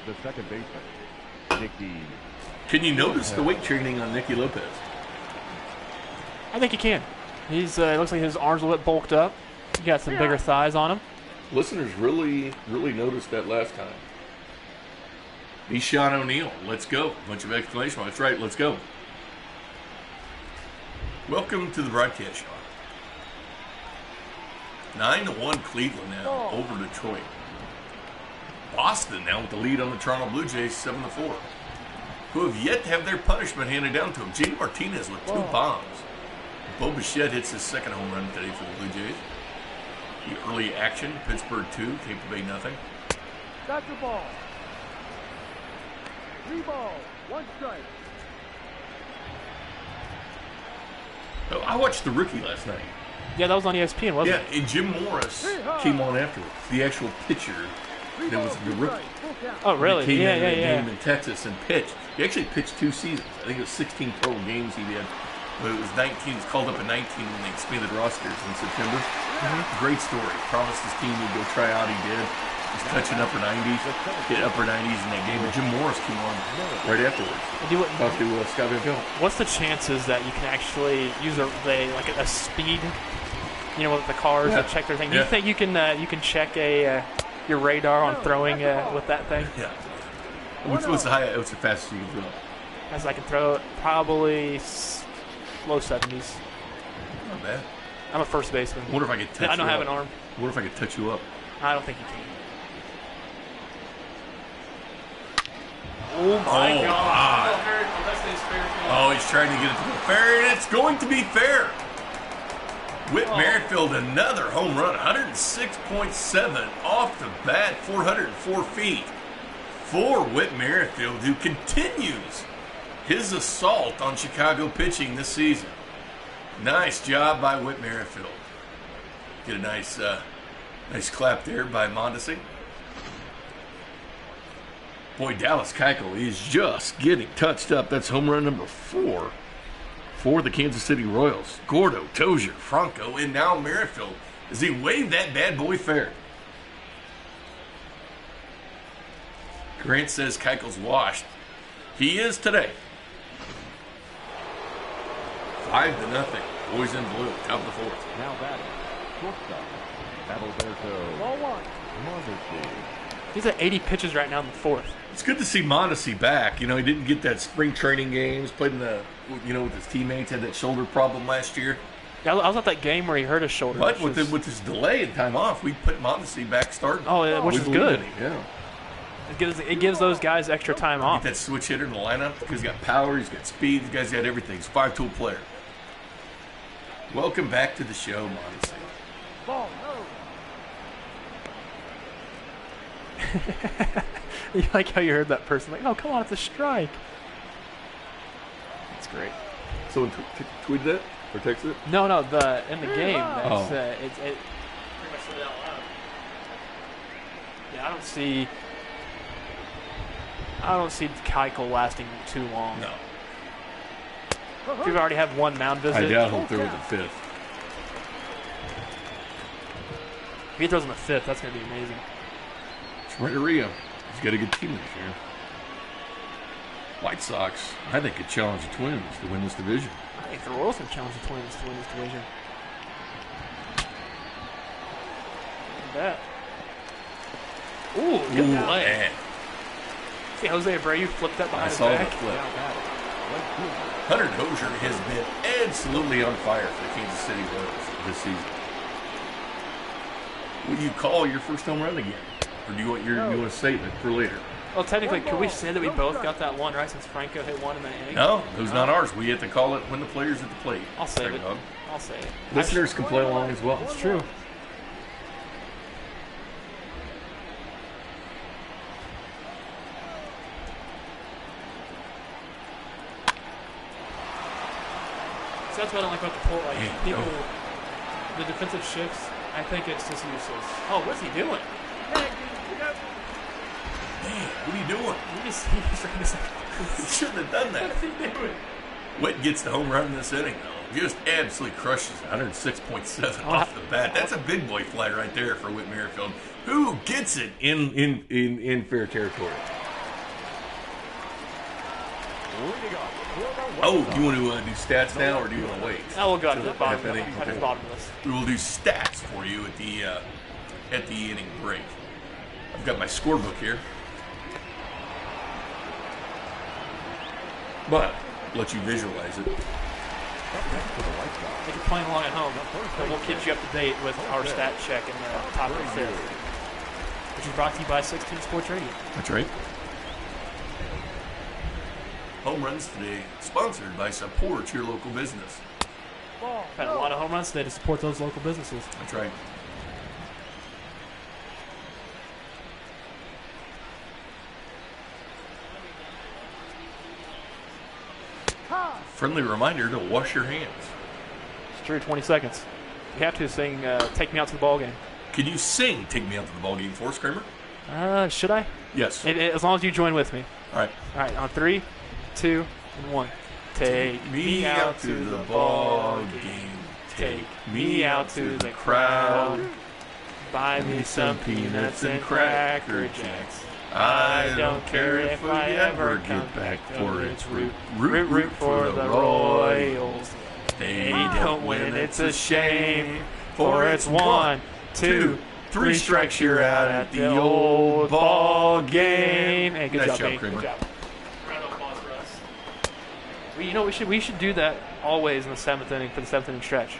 the second baseman, Nicky. Can you notice the weight training on Nicky Lopez? I think you can. He's looks like his arms a little bit bulked up. He got some bigger thighs on him. Listeners really noticed that last time. He's Sean O'Neill. Let's go. Bunch of exclamation marks. That's right. Let's go. Welcome to the broadcast, Sean. 9-1 Cleveland now over Detroit. Boston now with the lead on the Toronto Blue Jays 7-4. Who have yet to have their punishment handed down to them. J.D. Martinez with 2 bombs. Bo Bichette hits his second home run today for the Blue Jays. The early action, Pittsburgh 2, Tampa Bay nothing. Got the ball. 3 balls, 1 strike. Oh, I watched the rookie last night. Yeah, that was on ESPN, wasn't it? Yeah, and Jim Morris came on afterwards. The actual pitcher that was the rookie. Oh, really? He came Yeah, in yeah, a yeah. game in Texas and pitched. He actually pitched 2 seasons. I think it was 16 total games he did. But it was 19. He was called up at 19 when they expanded rosters in September. Great story. Promised his team he'd go try out. He did. He was touching upper 90s. Hit upper 90s in that game. But Jim Morris came on right afterwards. Talked to Scott Van Pelt. What's the chances that you can actually use a speed, with the cars to check their thing? Do you think you can check your radar on throwing with that thing? Yeah. What's the fastest you can throw? As I can throw it, probably low 70s. Not bad. I'm a first baseman. Wonder if I could touch you up. I don't have an arm. What if I could touch you up? I don't think you can. Oh my God. Oh, he's trying to get it to be fair, and it's going to be fair. Whit Merrifield, another home run, 106.7 off the bat, 404 feet. For Whit Merrifield, who continues his assault on Chicago pitching this season. Nice job by Whit Merrifield. Get a nice clap there by Mondesi. Boy, Dallas Kuechel is just getting touched up. That's home run number 4 for the Kansas City Royals. Gordo, Tozier, Franco, and now Merrifield as he waved that bad boy fair. Grant says Keichel's washed. He is today. 5-0. Boys in blue. Top of the 4th. Now batting, shortstop, Adalberto. Ball 1. Mondesi. He's at 80 pitches right now in the 4th. It's good to see Mondesi back. He didn't get that spring training games. Played in with his teammates. Had that shoulder problem last year. Yeah, I was at that game where he hurt his shoulder. But with his delay in time off, we put Mondesi back starting. Oh, yeah, which is good. Yeah. It gives those guys extra time off. Get that switch hitter in the lineup because he's got power, he's got speed, the guy's got everything. He's a 5-tool player. Welcome back to the show, Mondesi. Ball, no. You like how you heard that person like, oh, come on, it's a strike. That's great. Someone tweeted that or texted it? No, in the game. That's, Oh. it pretty much said it out loud. Yeah, I don't see Keuchel lasting too long. No. If you already have one mound visit. I doubt he'll throw the 5th. If he throws in the 5th, that's going to be amazing. Renteria. He's got a good team this year. White Sox, I think, could challenge the Twins to win this division. I think the Royals can challenge the Twins to win this division. Look at that. Ooh, good play. Man. See, Jose Abreu flipped that behind his I saw back. the flip. Yeah, Hunter Dozier has been absolutely on fire for the Kansas City Royals this season. Will you call your first home run again? Or do you want you want a statement for later? well, technically, could we say that we both got that one right since Franco hit one in that inning? No, it was not ours. We have to call it when the player's at the plate. I'll save Sorry, it. dog. I'll say it. Listeners can play along as well. It's true. So that's what I don't like about the pull. Like, Yeah. people, the defensive shifts, I think it's just useless. Oh, what's he doing? Man, what are you doing? He just ran his You shouldn't have done that. What's he doing? Whit gets the home run in this inning, though. Just absolutely crushes it. 106.7 off the bat. That's a big boy fly right there for Whit Merrifield, who gets it in fair territory. Oh, do you want to do stats now, or do you want to wait? Oh, we'll go to the bottom, Okay. to the bottom of this. We will do stats for you at the inning break. I've got my scorebook here, but let you visualize it. If you're playing along at home, then we'll keep you up to date with our stat check in the top of the 5th, which is brought to you by 16 Sports Radio. That's right. Home runs today, sponsored by Support Your Local Business. Had a lot of home runs today to support those local businesses. That's right. Friendly reminder to wash your hands. It's true, 20 seconds. You have to sing Take Me Out to the Ball Game. Can you sing Take Me Out to the Ball Game for us, Kramer? Should I? Yes. As long as you join with me. All right. All right, on 3, 2, and 1. Take me out to the ball game. Take me out to the crowd. Buy me some peanuts and Cracker Jacks. I don't care if I ever get back, for it's root for the Royals. They don't win, it's a shame, for it's 1, 2, 3 strikes, you're out at the old ball game. Hey, good Nice job, job, Dave. Kramer. Good job. Round of applause for us. We should do that always in the 7th inning for the 7th inning stretch.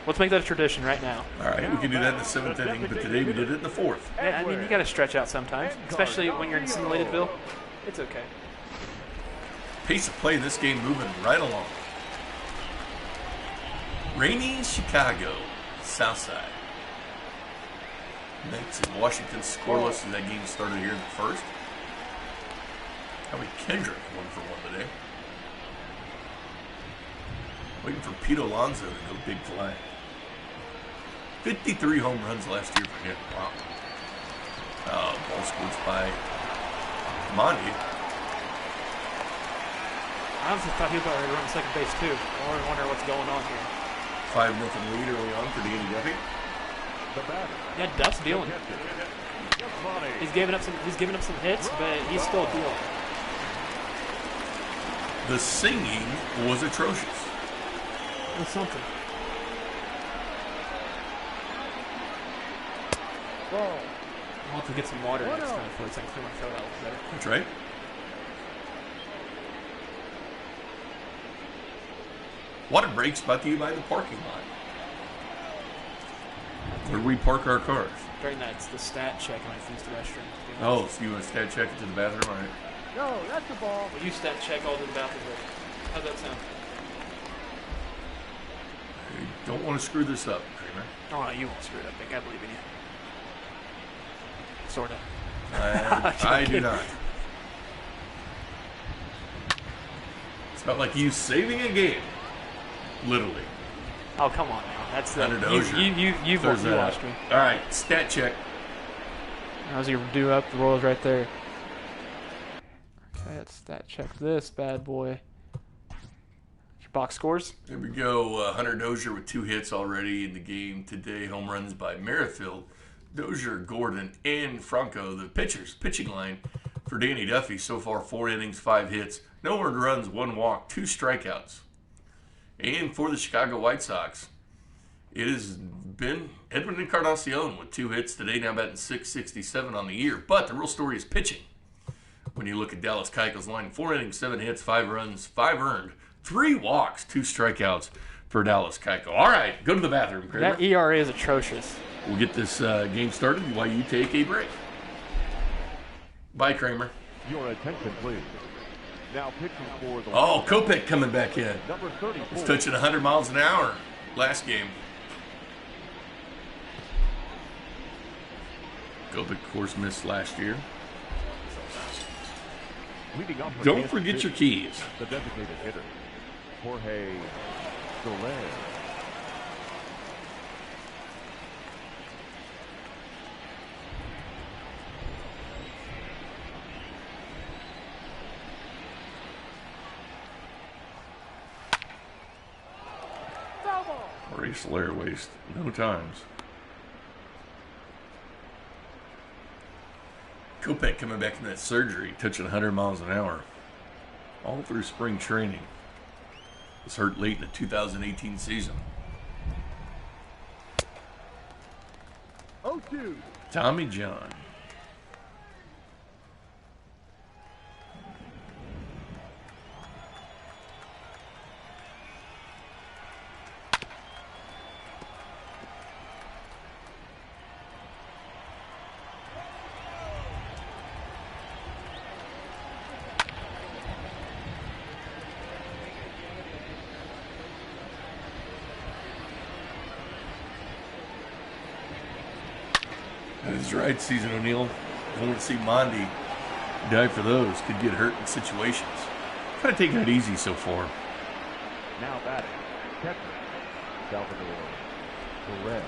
Let's make that a tradition right now. All right, we can do that in the 7th inning, but today we did it in the 4th. Yeah, I mean, you got to stretch out sometimes, especially when you're in Simulatedville. It's okay. Pace of play in this game moving right along. Rainy Chicago, Southside. Knights in Washington scoreless as that game started here in the 1st. Howie Kendrick 1-for-1 today. Waiting for Pete Alonso to go big fly. 53 home runs last year for him. Wow. Ball squirts by Mondi. I honestly thought he was about to run second base too. I wonder what's going on here. 5-0 lead early on for Danny Duffy. Yeah, Duff's dealing. He's giving up some hits, but he's still dealing. The singing was atrocious. It was something. I'll have to get some water next time so I can clear my throat out better. That's right. Water breaks brought to you by the parking lot. Where do we park our cars? During that, it's the stat check and I use the restroom. Oh, so you want to stat check it to the bathroom? All right. No, that's the ball. Well, you stat check all to the bathroom. How's that sound? You don't want to screw this up, Kramer. Oh, no, you won't screw it up, Nick. I believe in you. Sort of. I do not. It's not like you saving a game. Literally. Oh, come on now. That's the Under Dozier. you've There's that. watched me. All right, stat check. How's your do up? The Royals right there. Okay, let's stat check this bad boy. Box scores. There we go. Hunter Dozier with 2 hits already in the game today. Home runs by Merrifield, Dozier, Gordon, and Franco. The pitching line for Danny Duffy. So far, 4 innings, 5 hits, no earned runs, 1 walk, 2 strikeouts. And for the Chicago White Sox, it has been Edwin Encarnacion with 2 hits today, now batting .667 on the year. But the real story is pitching. When you look at Dallas Kuechel's line, 4 innings, 7 hits, 5 runs, 5 earned, 3 walks, 2 strikeouts for Dallas Kuechel. All right, go to the bathroom, Kramer. That ERA is atrocious. We'll get this game started while you take a break. Bye, Kramer. Your attention, please. Now pitching for the... Oh, Kopech coming back in. Number 34. He's touching 100 miles an hour last game. Kopech, of course, missed last year. Leading up Don't against forget pitch, your keys. The designated hitter, Jorge Soler. Foul ball. Jorge Soler waste no times. Kopech coming back from that surgery, touching 100 miles an hour. All through spring training. Was hurt late in the 2018 season. 0-2. Tommy John. That is right, Season O'Neill. Don't want to see Mondi die for those. Could get hurt in situations. Kind of taking it easy so far. Now batting, catcher, Salvador Perez.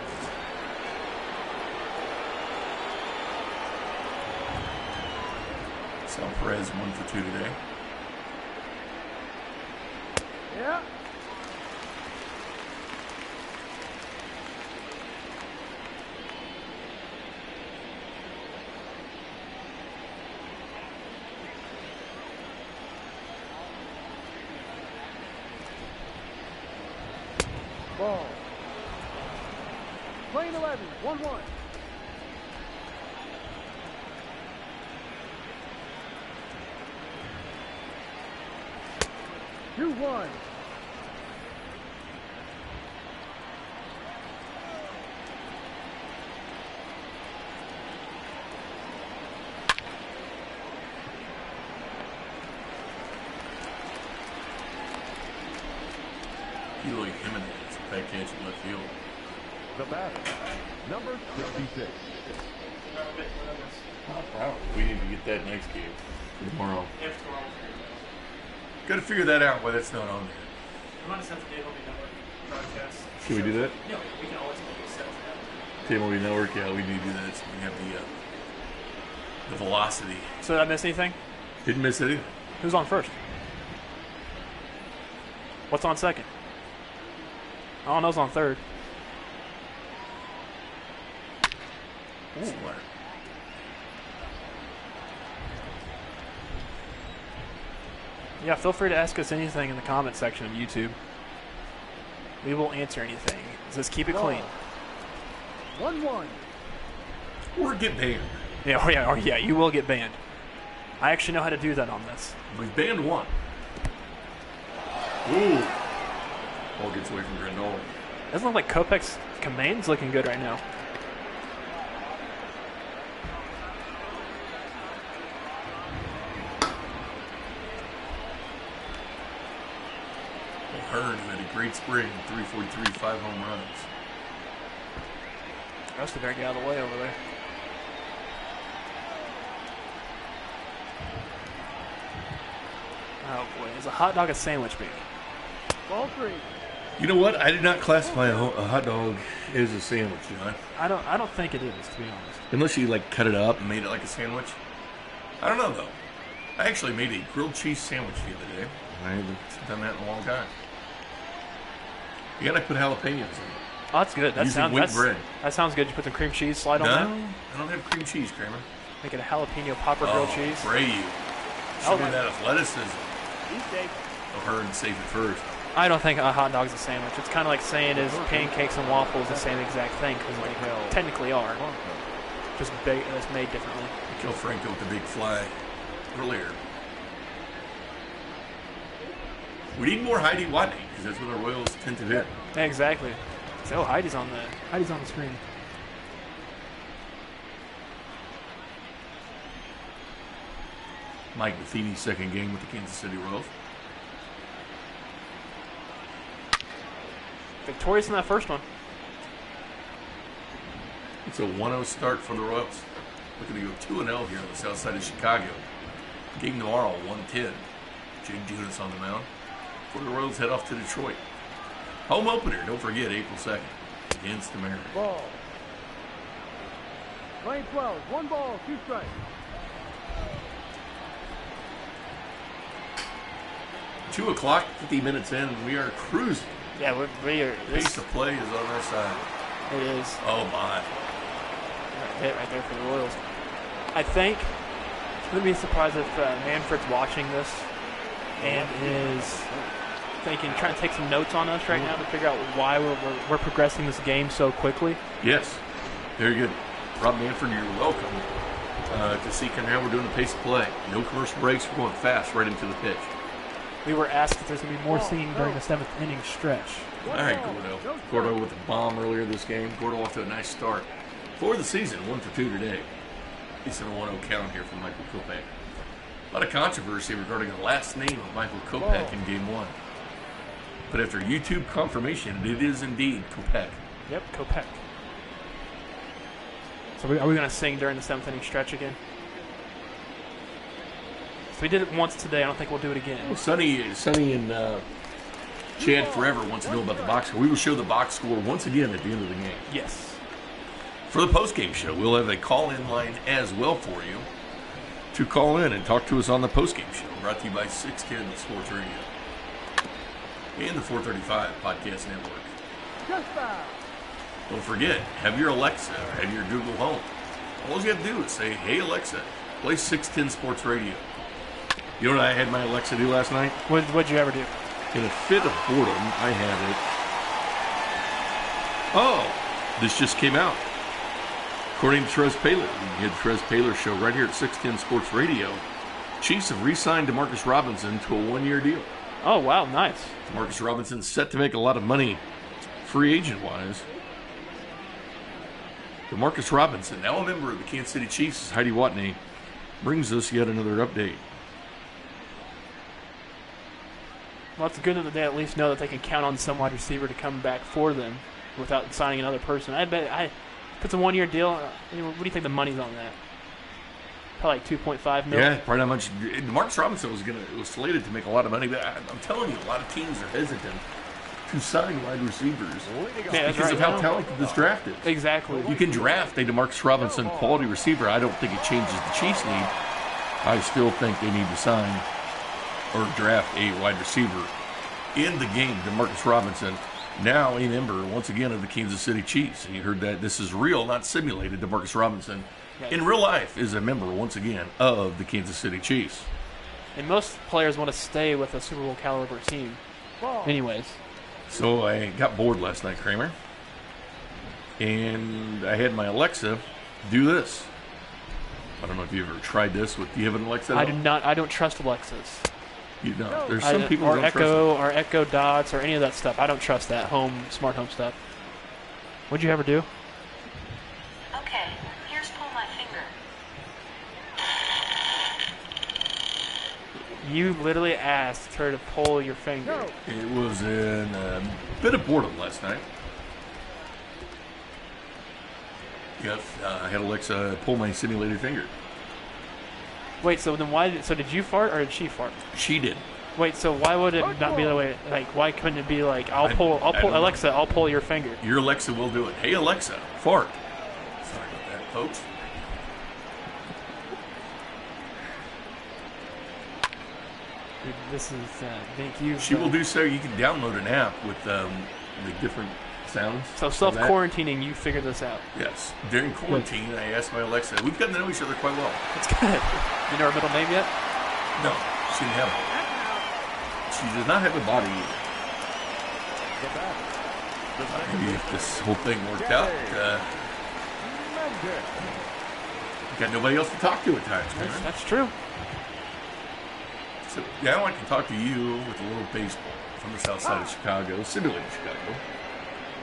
Sal Perez 1 for 2 today. Yeah. Ball. Playing 11, 1-1. Two, 1. Eloy Jimenez, back catch in left field. The batter, number 66. We need to get that next game for tomorrow. Got to figure that out why that's not on there. I'm going to send the Cable Network broadcast. Can we do that? No, we can always set that. Cable Network, yeah, we need to do that so we have the velocity. So did I miss anything? Didn't miss anything. Who's on first? What's on second? I don't know who's on third. Ooh. Yeah, feel free to ask us anything in the comment section of YouTube. We will answer anything. Just keep it clean. 1-1. Or get banned. Yeah, yeah, you will get banned. I actually know how to do that on this. We've banned one. Ooh. Ball gets away from Grandal. Doesn't look like Kopech's command's looking good right now. Hearn had a great spring, 343, 5 home runs. Rest better get out of the way over there. Oh boy, is a hot dog a sandwich beef? Ball 3. You know what? I did not classify a hot dog as a sandwich, John. I don't think it is, to be honest. Unless you like cut it up and made it like a sandwich. I don't know though. I actually made a grilled cheese sandwich the other day. I haven't done that in a long time. You gotta put jalapenos in. Oh, that's good. That Using wheat bread. That sounds good. You put some cream cheese slide on that. No, I don't have cream cheese, Kramer. Make it a jalapeno popper grilled cheese. Brady. Show me that athleticism. Beefsteak. I'll hurry and safe it first. I don't think a hot dog's a sandwich. It's kind of like saying is pancakes and waffles the same exact thing because they technically are. Just it's made differently. Kill Franco with the big fly earlier. We need more Heidi Watney because that's what the Royals tend to hit. Yeah, exactly. So Heidi's on the screen. Mike Matheny's second game with the Kansas City Royals. Victorious in that first one. It's a 1-0 start for the Royals. Looking to go 2-0 here on the south side of Chicago. Game tomorrow, 1:10. Jake Judas on the mound. Before the Royals head off to Detroit. Home opener, don't forget, April 2nd. Against the Mariners. Ball. Line 12. 1 ball, 2 strikes. 2 o'clock, 50 minutes in, and we are cruising. Yeah, we are. Pace of play is on our side. It is. Oh, my. Hit right there for the Royals. I think I wouldn't be surprised if Manfred's watching this and is trying to take some notes on us right now to figure out why we're progressing this game so quickly. Yes, very good. Rob Manfred, you're welcome to see kind of how we're doing the pace of play. No commercial breaks. We're going fast right into the pitch. We were asked if there's going to be more singing during the 7th inning stretch. All right, Gordo. Gordo with a bomb earlier this game. Gordo off to a nice start. For the season, 1 for 2 today. He's in a 1-0 count here from Michael Kopech. A lot of controversy regarding the last name of Michael Kopech in Game 1. But after YouTube confirmation, it is indeed Kopech. Yep, Kopech. So are we going to sing during the 7th inning stretch again? So we did it once today. I don't think we'll do it again. Well, Sonny and Chad Forever wants to know about the box score. We will show the box score once again at the end of the game. Yes. For the postgame show, we'll have a call-in line as well for you to call in and talk to us on the postgame show, brought to you by 610 Sports Radio and the 435 Podcast Network. Just foul. Don't forget, have your Alexa or have your Google Home. All you have to do is say, "Hey Alexa, play 610 Sports Radio." You know what I had my Alexa do last night? What'd you ever do? In a fit of boredom, I had it. Oh, this just came out. According to Trez Paler, we had the Trez Paler show right here at 610 Sports Radio. Chiefs have re-signed DeMarcus Robinson to a 1-year deal. Oh, wow, nice. DeMarcus Robinson's set to make a lot of money free agent-wise. DeMarcus Robinson, now a member of the Kansas City Chiefs, as Heidi Watney brings us yet another update. Well, it's good that they at least know that they can count on some wide receiver to come back for them without signing another person. I bet if it's a 1-year deal, what do you think the money's on that? Probably like $2.5 million. Yeah, probably not much. DeMarcus Robinson was slated to make a lot of money, but I'm telling you, a lot of teams are hesitant to sign wide receivers because of how talented this draft is. Exactly. You can draft a DeMarcus Robinson quality receiver. I don't think it changes the Chiefs' need. I still think they need to sign or draft a wide receiver in the game. DeMarcus Robinson, now a member once again of the Kansas City Chiefs. And you heard that this is real, not simulated. DeMarcus Robinson, in real life, is a member once again of the Kansas City Chiefs. And most players want to stay with a Super Bowl caliber team. Anyways. So I got bored last night, Kramer, and I had my Alexa do this. I don't know if you ever tried this. Do you have an Alexa? I do not. I don't trust Alexas. You don't. There's some people or who don't Echo, trust or Echo Dots, or any of that stuff. I don't trust that smart home stuff. What'd you ever do? Okay, here's pull my finger. You literally asked her to pull your finger. No. It was in a bit of boredom last night. Yep, I had Alexa pull my simulated finger. Wait, so then did you fart or did she fart? She did. Wait, so why would it not be the way? Like, why couldn't it be like, I'll pull Alexa, I'll pull your finger? Your Alexa will do it. Hey Alexa, fart. Sorry about that, folks. Dude, this is thank you. She will do so. You can download an app with make different sounds. So self-quarantining, you figured this out. Yes. During quarantine, I asked my Alexa. We've gotten to know each other quite well. That's good. You know her middle name yet? No, she didn't have one. She does not have a body either. Maybe if this whole thing worked out, got nobody else to talk to at times. That's true. So now I can talk to you with a little baseball from the south side of Chicago, simulated Chicago.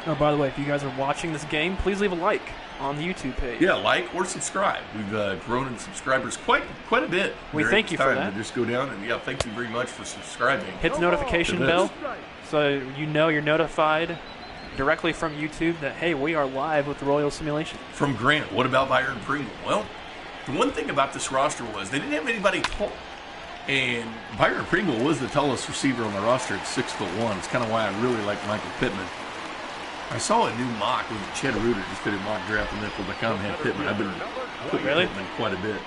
Oh, by the way, if you guys are watching this game, please leave a like on the YouTube page. Yeah, like or subscribe. We've grown in subscribers quite a bit. We thank you for that. Just go down and thank you very much for subscribing. Hit the notification bell so you know you're notified directly from YouTube that, hey, we are live with the Royal Simulation. From Grant, what about Byron Pringle? Well, the one thing about this roster was they didn't have anybody tall. And Byron Pringle was the tallest receiver on the roster at 6'1". It's kind of why I really like Michael Pittman. I saw a new mock with Chad Reuter just did a mock draft and NFL.com had Pittman. I've been putting Pittman quite a bit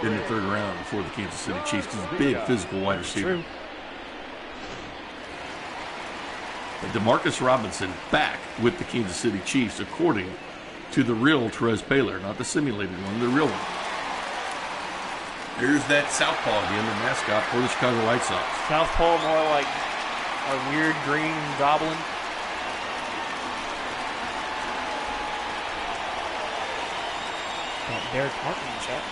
in the third round before the Kansas City Chiefs because he's a big physical wide receiver. True. But DeMarcus Robinson back with the Kansas City Chiefs according to the real Terez Paylor, not the simulated one, the real one. There's that southpaw again, the mascot for the Chicago White Sox. Southpaw, more like a weird green goblin. Got Derek Martin in the chat.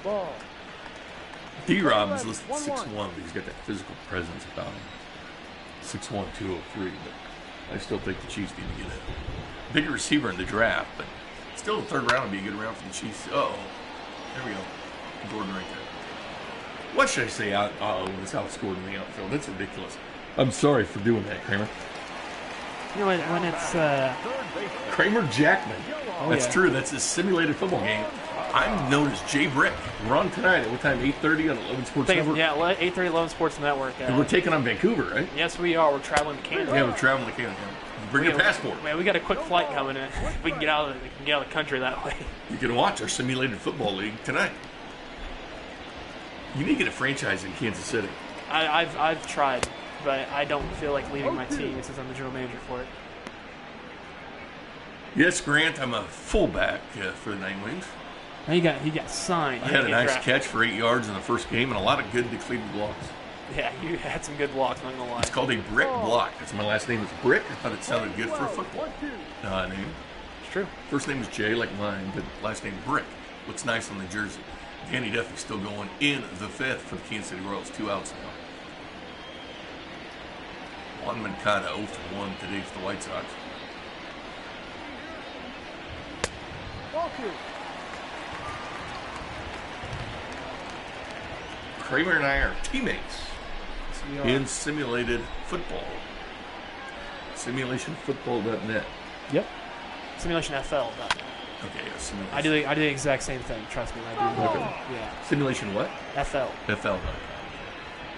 Ball. D-Rob is listed 6'1", but he's got that physical presence about him. 6'1", 203, but I still think the Chiefs need to get a bigger receiver in the draft, but still the third round would be a good round for the Chiefs. Uh-oh. There we go. Gordon right there. What should I say? Uh-oh, when it's outscored in the outfield. That's ridiculous. I'm sorry for doing that, Kramer. You know, when it's... Kramer Jackman. Oh, That's yeah. true. That's a simulated football game. I'm known as Jay Brick. We're on tonight at what time? 8:30 on 11 Sports Network? Yeah, 8:30 11 Sports Network. And we're taking on Vancouver, right? Yes, we are. We're traveling to Canada. Yeah, we're traveling to Canada. Bring your passport. Man, we got a quick flight coming in. We can get out of the country that way. You can watch our simulated football league tonight. You need to get a franchise in Kansas City. I've tried, but I don't feel like leaving my team since I'm the general manager for it. Yes, Grant, I'm a fullback for the Nine Wings. Now he got signed. I had a nice catch for 8 yards in the first game and a lot of good depleted blocks. Yeah, you had some good blocks, I'm not gonna lie. It's called a brick block. That's my last name is Brick. I thought it sounded good for a football name. It's true. First name is Jay, like mine, but last name Brick. Looks nice on the jersey. Danny Duffy still going in the fifth for the Kansas City Royals. 2 outs now. Juan Mancada 0 for 1 today for the White Sox. Ball 2. Kramer and I are teammates in simulated football. Simulationfootball.net. Yep. SimulationFL. Okay, yeah, simulation. I do the exact same thing. Trust me, I do. Okay. Yeah. Simulation what? FL. FL.com.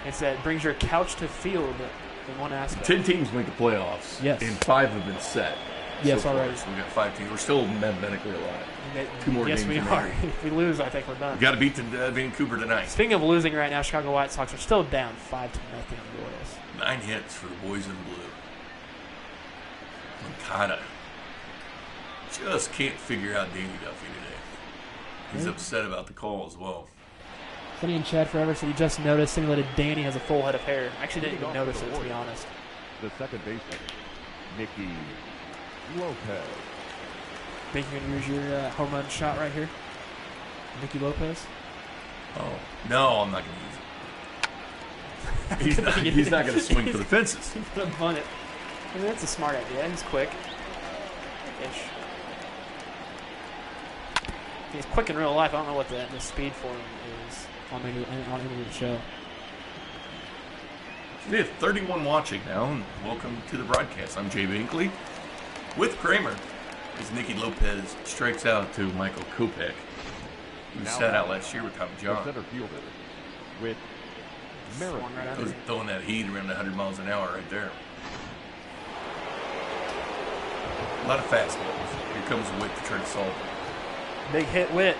It's that brings your couch to field in one aspect. 10 teams make the playoffs. Yes. And 5 have been set. Yes, so already. So we got 5 teams. We're still mathematically alive. 2 more yes, games. we are. If we lose, I think we're done. We got to beat Vancouver tonight. Speaking of losing right now, Chicago White Sox are still down 5-0 on the Royals. 9 hits for the boys in blue. Mancada just can't figure out Danny Duffy today. He's upset about the call as well. Sunny and Chad Forever said you just noticed simulated Danny has a full head of hair. I actually didn't even notice it, to be honest. The second baseman, Nicky Lopez. Think you're going to use your home run shot right here? Nicky Lopez? Oh, no, I'm not going to use it. He's not going to swing for the fences. He's going to bunt it. I mean, that's a smart idea. He's quick-ish. He's quick in real life. I don't know what the speed for him is on any of the show. We have 31 watching now, and welcome to the broadcast. I'm Jay Binkley with Kramer. As Nicky Lopez strikes out to Michael Kopech, who sat out last year with Tommy John. Center fielder, Whit Merrifield. Throwing that heat around 100 miles an hour right there. A lot of fastballs. Here comes Whit to try to solve it. Big hit, Whit.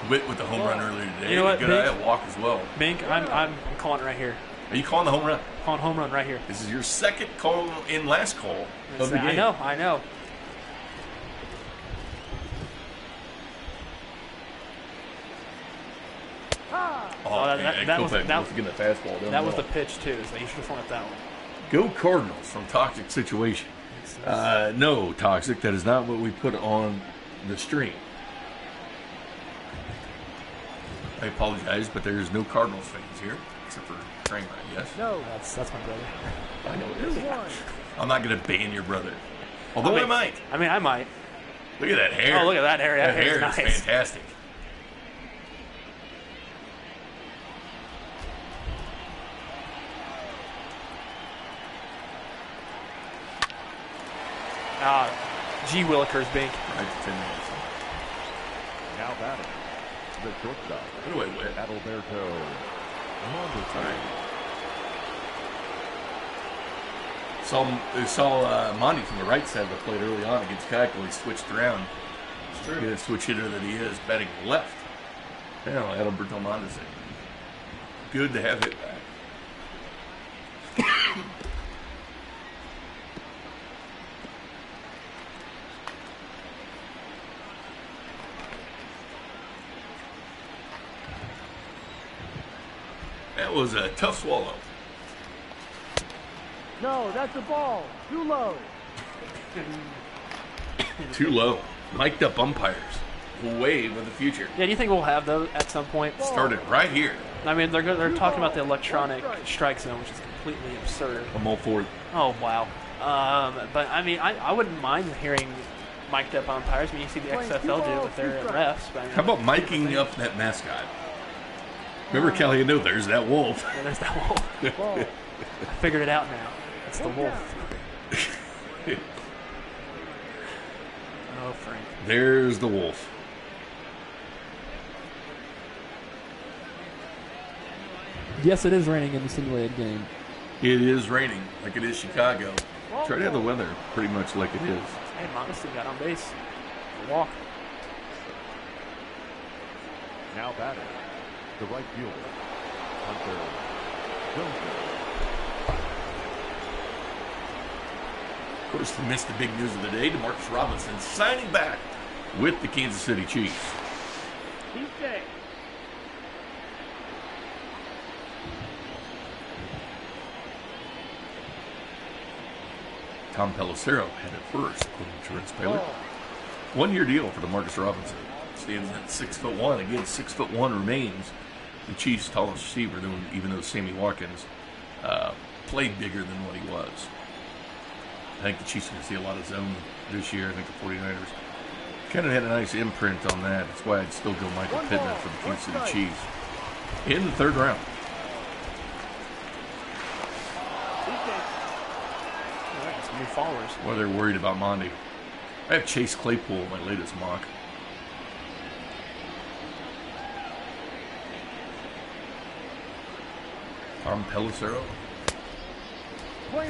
Whit with the home run earlier today. You know what, Good Bink? eye at walk as well. Bink, I'm calling it right here. Are you calling the home run? Calling home run right here. This is your second call in last call of the game. I know. That was the pitch too, so you should have thrown it that one. Go Cardinals from Toxic Situation. No, Toxic. That is not what we put on the stream. I apologize, but there is no Cardinals fans here, except for Kramer, yes? No. That's my brother. I know it is. 2-1. I'm not going to ban your brother. Although I might. I might. Look at that hair. Oh, look at that hair. That hair is nice. fantastic. G. Willikers, Bink. Right to 10 minutes. Now batting, the shortstop, Put away, Whit. Adalberto Mondesi. All right. Saw Monty from the right side of the plate early on against Kuechel. He switched around. It's true. He's a switch hitter that he is, batting left. Now, Adalberto Mondesi. Good to have hit back. That was a tough swallow. No, that's a ball. Too low. Too low. Mic'd up umpires. Wave of the future. Yeah, do you think we'll have those at some point? Started right here. I mean, they're talking about the electronic strike zone, which is completely absurd. I'm all for it. Oh, wow. But, I mean, I wouldn't mind hearing mic'd up umpires. I mean, you see the XFL do it with their refs. But I mean, How about miking up that mascot? Remember, Kelly, there's that wolf. Yeah, there's that wolf. I figured it out now. It's the wolf. Oh, Frank. There's the wolf. Yes, it is raining in the simulated game. It is raining, like it is Chicago. Try to have the weather pretty much like it is. Hey, Mondesi got on base. Walk. Now batting, the right fielder, Hunter Johnson. Of course, we missed the big news of the day. DeMarcus Robinson signing back with the Kansas City Chiefs. Tom Pelissero had it first, according to Terrence Baylor. 1 year deal for DeMarcus Robinson. Stands at 6'1". Again, 6'1" remains the Chiefs' tallest receiver, even though Sammy Watkins played bigger than what he was. I think the Chiefs are going to see a lot of zone this year. I think the 49ers kind of had a nice imprint on that. That's why I'd still go Michael Pittman for the Kansas City Chiefs in the third round. Some new followers. Well, they're worried about Monty. I have Chase Claypool in my latest mock. Tom Pelissero.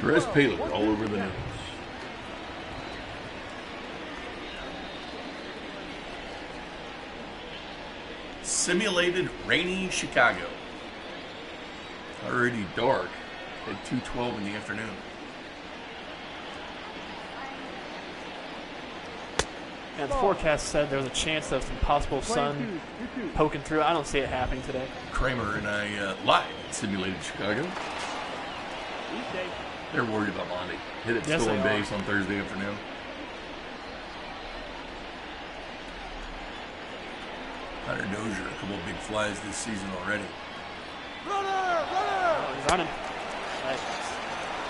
Perez Paler all over the news. Simulated rainy Chicago. Already dark at 2:12 in the afternoon. And the forecast said there was a chance of some possible sun poking through. I don't see it happening today. Kramer and I live at Simulated Chicago. They're worried about Monty. Hit it Yes, stolen they are. base on Thursday afternoon. Hunter Dozier, a couple of big flies this season already. Oh, he's running. Right.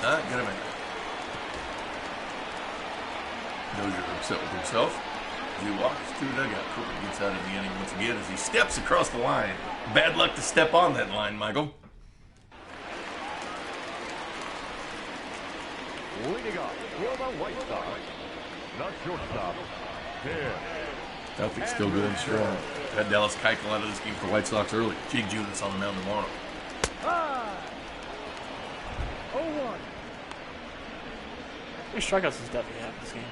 Get him in. Dozier upset with himself as he walks to the dugout. Cooper gets out of the inning once again as he steps across the line. Bad luck to step on that line, Michael. Leading off for the White Sox, the shortstop, Tim. Duffy's still going strong. Had Dallas Kuechel out of this game for the White Sox early. Jake Junis on the mound tomorrow. 0-1. How many strikeouts does Duffy have this game?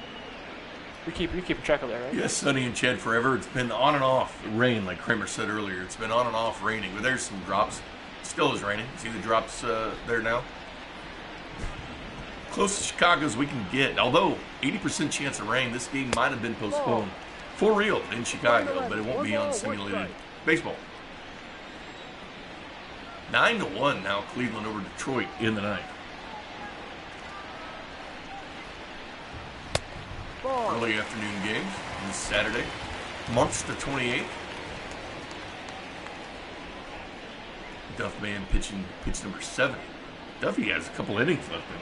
You're keeping track of that, right? Yes, sunny in Chad forever. It's been on and off rain, like Kramer said earlier. It's been on and off raining, but there's some drops. Still is raining. See the drops there now? Close to Chicago as we can get. Although 80% chance of rain, this game might have been postponed for real in Chicago, but it won't be on simulated baseball. 9-1 now, Cleveland over Detroit in the ninth. Early afternoon games this Saturday, March the 28th. Duffman pitching pitch number 7. Duffy has a couple innings left in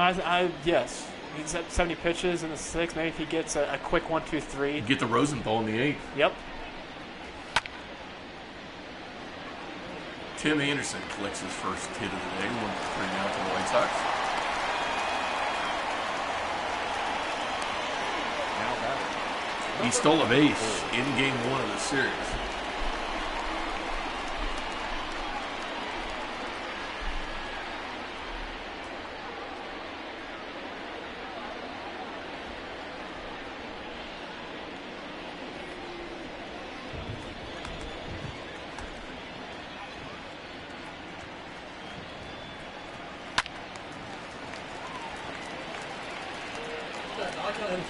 it. Yes. He's at 70 pitches in the 6th. Maybe if he gets a quick 1, 2, 3. Get the Rosenthal in the 8th. Yep. Tim Anderson collects his first hit of the day. 1-3 now to the White Sox. He stole a base in game 1 of the series.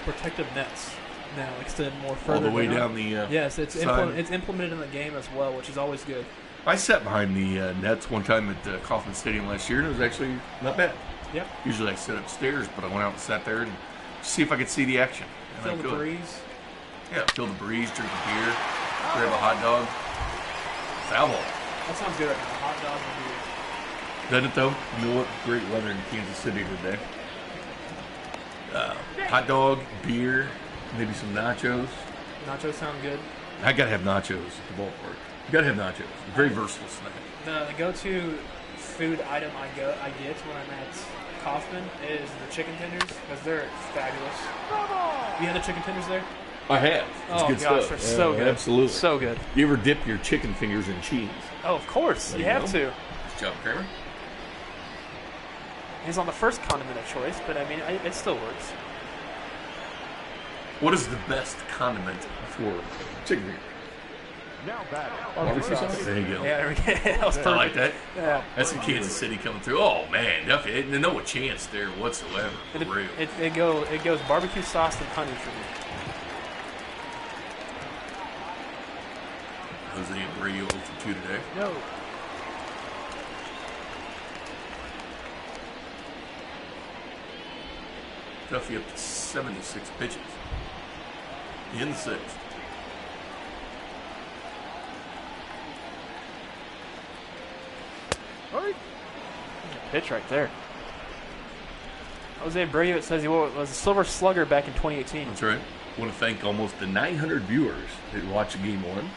Protective nets now extend more further. All the way down the yes, it's side. it's implemented in the game as well, which is always good. I sat behind the nets one time at Kauffman Stadium last year, and it was actually not bad. Yep. Usually I sit upstairs, but I went out and sat there and see if I could see the action. And Feel I the could. breeze. Yeah, feel the breeze, drink a beer, grab a hot dog. Foul ball. That sounds good right now. Hot dog and beer. Doesn't it though? You know what? Great weather in Kansas City today. Hot dog, beer, maybe some nachos. Nachos sound good. I gotta have nachos at the ballpark. You gotta have nachos. Very versatile snack. The go-to food item I get when I'm at Kauffman is the chicken tenders because they're fabulous. You had the chicken tenders there? I have. It's Oh good gosh, stuff. they're so good. Absolutely. So good. You ever dip your chicken fingers in cheese? Oh, of course. There You you have go. to. Good job, Kramer. He's on the first condiment of choice, but I mean, it still works. What is the best condiment for chicken fingers? Now batting. Barbecue sauce? There you go. Yeah, there we go. That was perfect. I like that. Yeah. That's in Kansas City coming through. Oh man, Duffy, no chance there whatsoever. For real. It goes barbecue sauce and honey for me. Jose Abreu 0 for 2 today. No. Duffy up to 76 pitches in the 6th. Pitch right there. Jose Abreu, it says he was a Silver Slugger back in 2018. That's right. I want to thank almost the 900 viewers that watch Game 1.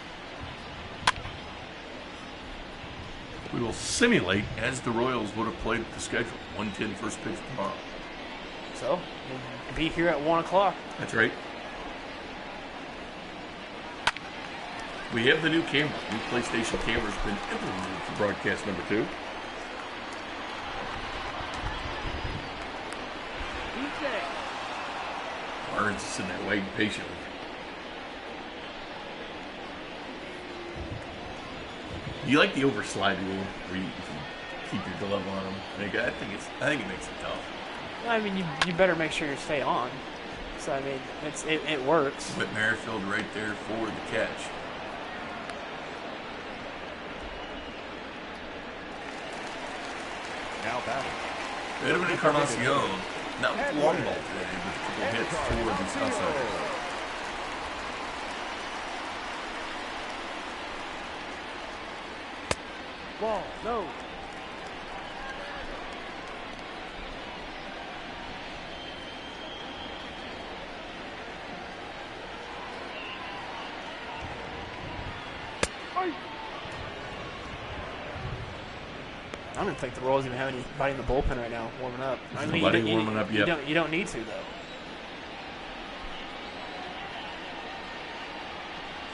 We will simulate as the Royals would have played the schedule. 1:10 first pitch tomorrow. So, we'll be here at 1 o'clock. That's right. We have the new camera. New PlayStation camera has been implemented for broadcast number 2. Barnes is sitting there waiting patiently. Do you like the overslide rule where you can keep your glove on them? I think it makes it tough. I mean, you better make sure you stay on. So, I mean, it works. Whit Merrifield right there for the catch. Now batting. Edwin Encarnacion, not with the long ball today, but a couple hits for the outside. Ball, no. I don't think the Royals even have anybody in the bullpen right now warming up. I mean, Nobody warming up yet. You don't need to, though.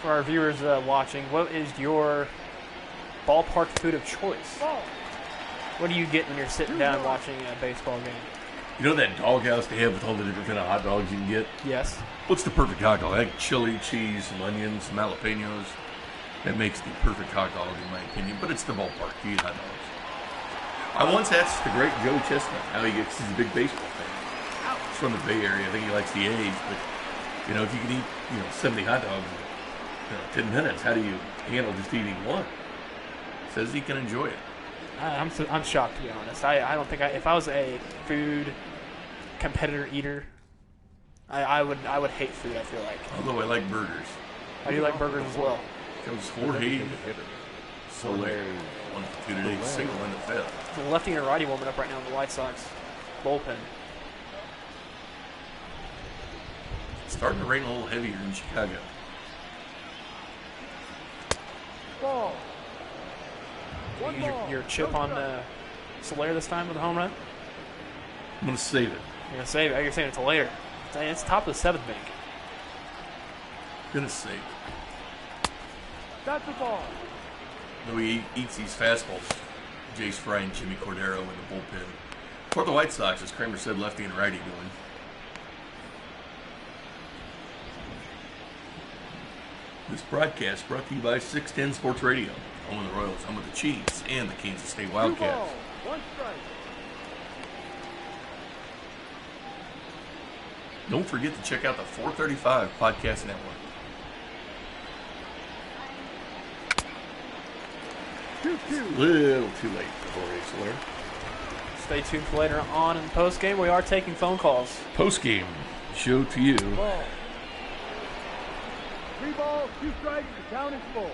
For our viewers watching, what is your ballpark food of choice? Ball. What do you get when you're sitting down watching a baseball game? You know that doghouse they have with all the different kind of hot dogs you can get? Yes. What's the perfect hot dog? I like chili, cheese, some onions, some jalapenos. That makes the perfect hot dog, in my opinion. But it's the ballpark. You eat hot dogs. I once asked the great Joe Chestnut how he gets. He's a big baseball fan. He's from the Bay Area. I think he likes the A's. But if you can eat 70 hot dogs in 10 minutes, how do you handle just eating one? Says he can enjoy it. I'm shocked, to be honest. I don't think if I was a food competitor eater, I would hate food. I feel like. Although I like burgers. I do like burgers as well. Comes Jorge Soler, 1 for 2 today, single in the fifth. The lefty and a righty warming up right now in the White Sox bullpen. It's starting to rain a little heavier in Chicago. Ball. Your chip on Soler this time with a home run? I'm going to save it. You're going to save it? You're saying it's later. It's top of the 7th bank. Going to save it. That's the ball. Though he eats these fastballs, Jace Fry and Jimmy Cordero in the bullpen. For the White Sox, as Kramer said, lefty and righty going. This broadcast brought to you by 610 Sports Radio. Home of the Royals, home of the Chiefs, and the Kansas State Wildcats. 2 balls, 1 strike. Don't forget to check out the 435 Podcast Network. 2-2. Little too late for Jorge Soler. Stay tuned for later on in the postgame. We are taking phone calls. Postgame show to you. Ball. 3 balls, 2 strikes, the count is full.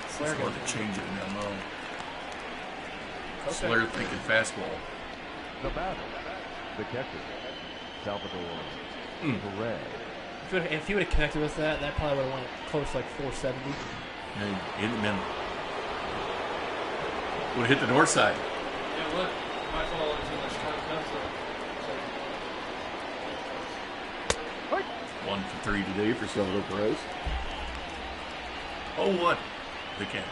Slayer going to change it in that mode. Slayer thinking fastball. The batter, the catcher, Salvador Perez. If he would have connected with that probably would have went close to like 470. And in the middle. Would have hit the north side. Yeah, look. My fault. Too much time comes 1 for 3 today for Salvador Perez. 0-1. They can.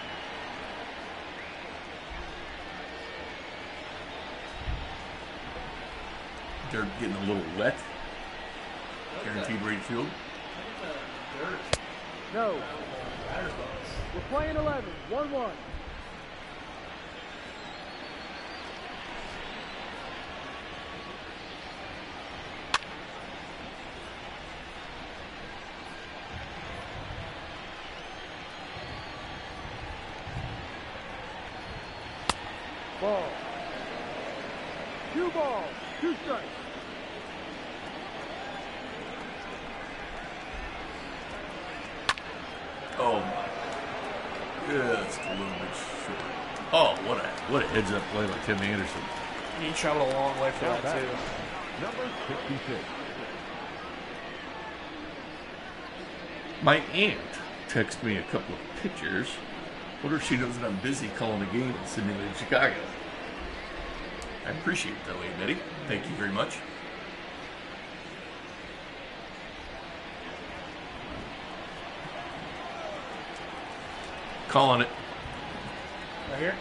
They're getting a little wet. Guaranteed rate field. No. We're playing 11, 1-1. Ball. 2 balls, 2 strikes. Oh my. Just a little bit short. Oh, what a heads up play by Tim Anderson. He traveled a long way for that too. Number 66. My aunt texted me a couple of pictures. Wonder if she knows that I'm busy calling a game in Sydney and Chicago. I appreciate it, though, Betty. Thank you very much. Calling it. Right here?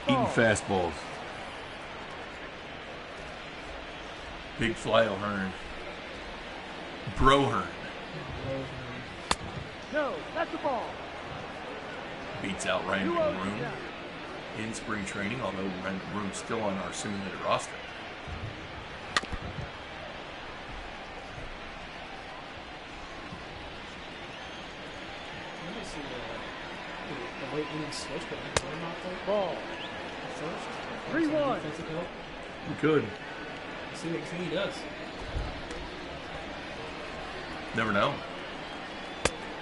Eating fastballs. Big fly O'Hearn. Brohern. No, that's the ball. Beats out Ryan Room in spring training, although Ryan Room's still on our simulated roster. Let me see the late inning switch, but they're not there. Ball. First. 3-1. Defensive help. We could. See what he does. Never know.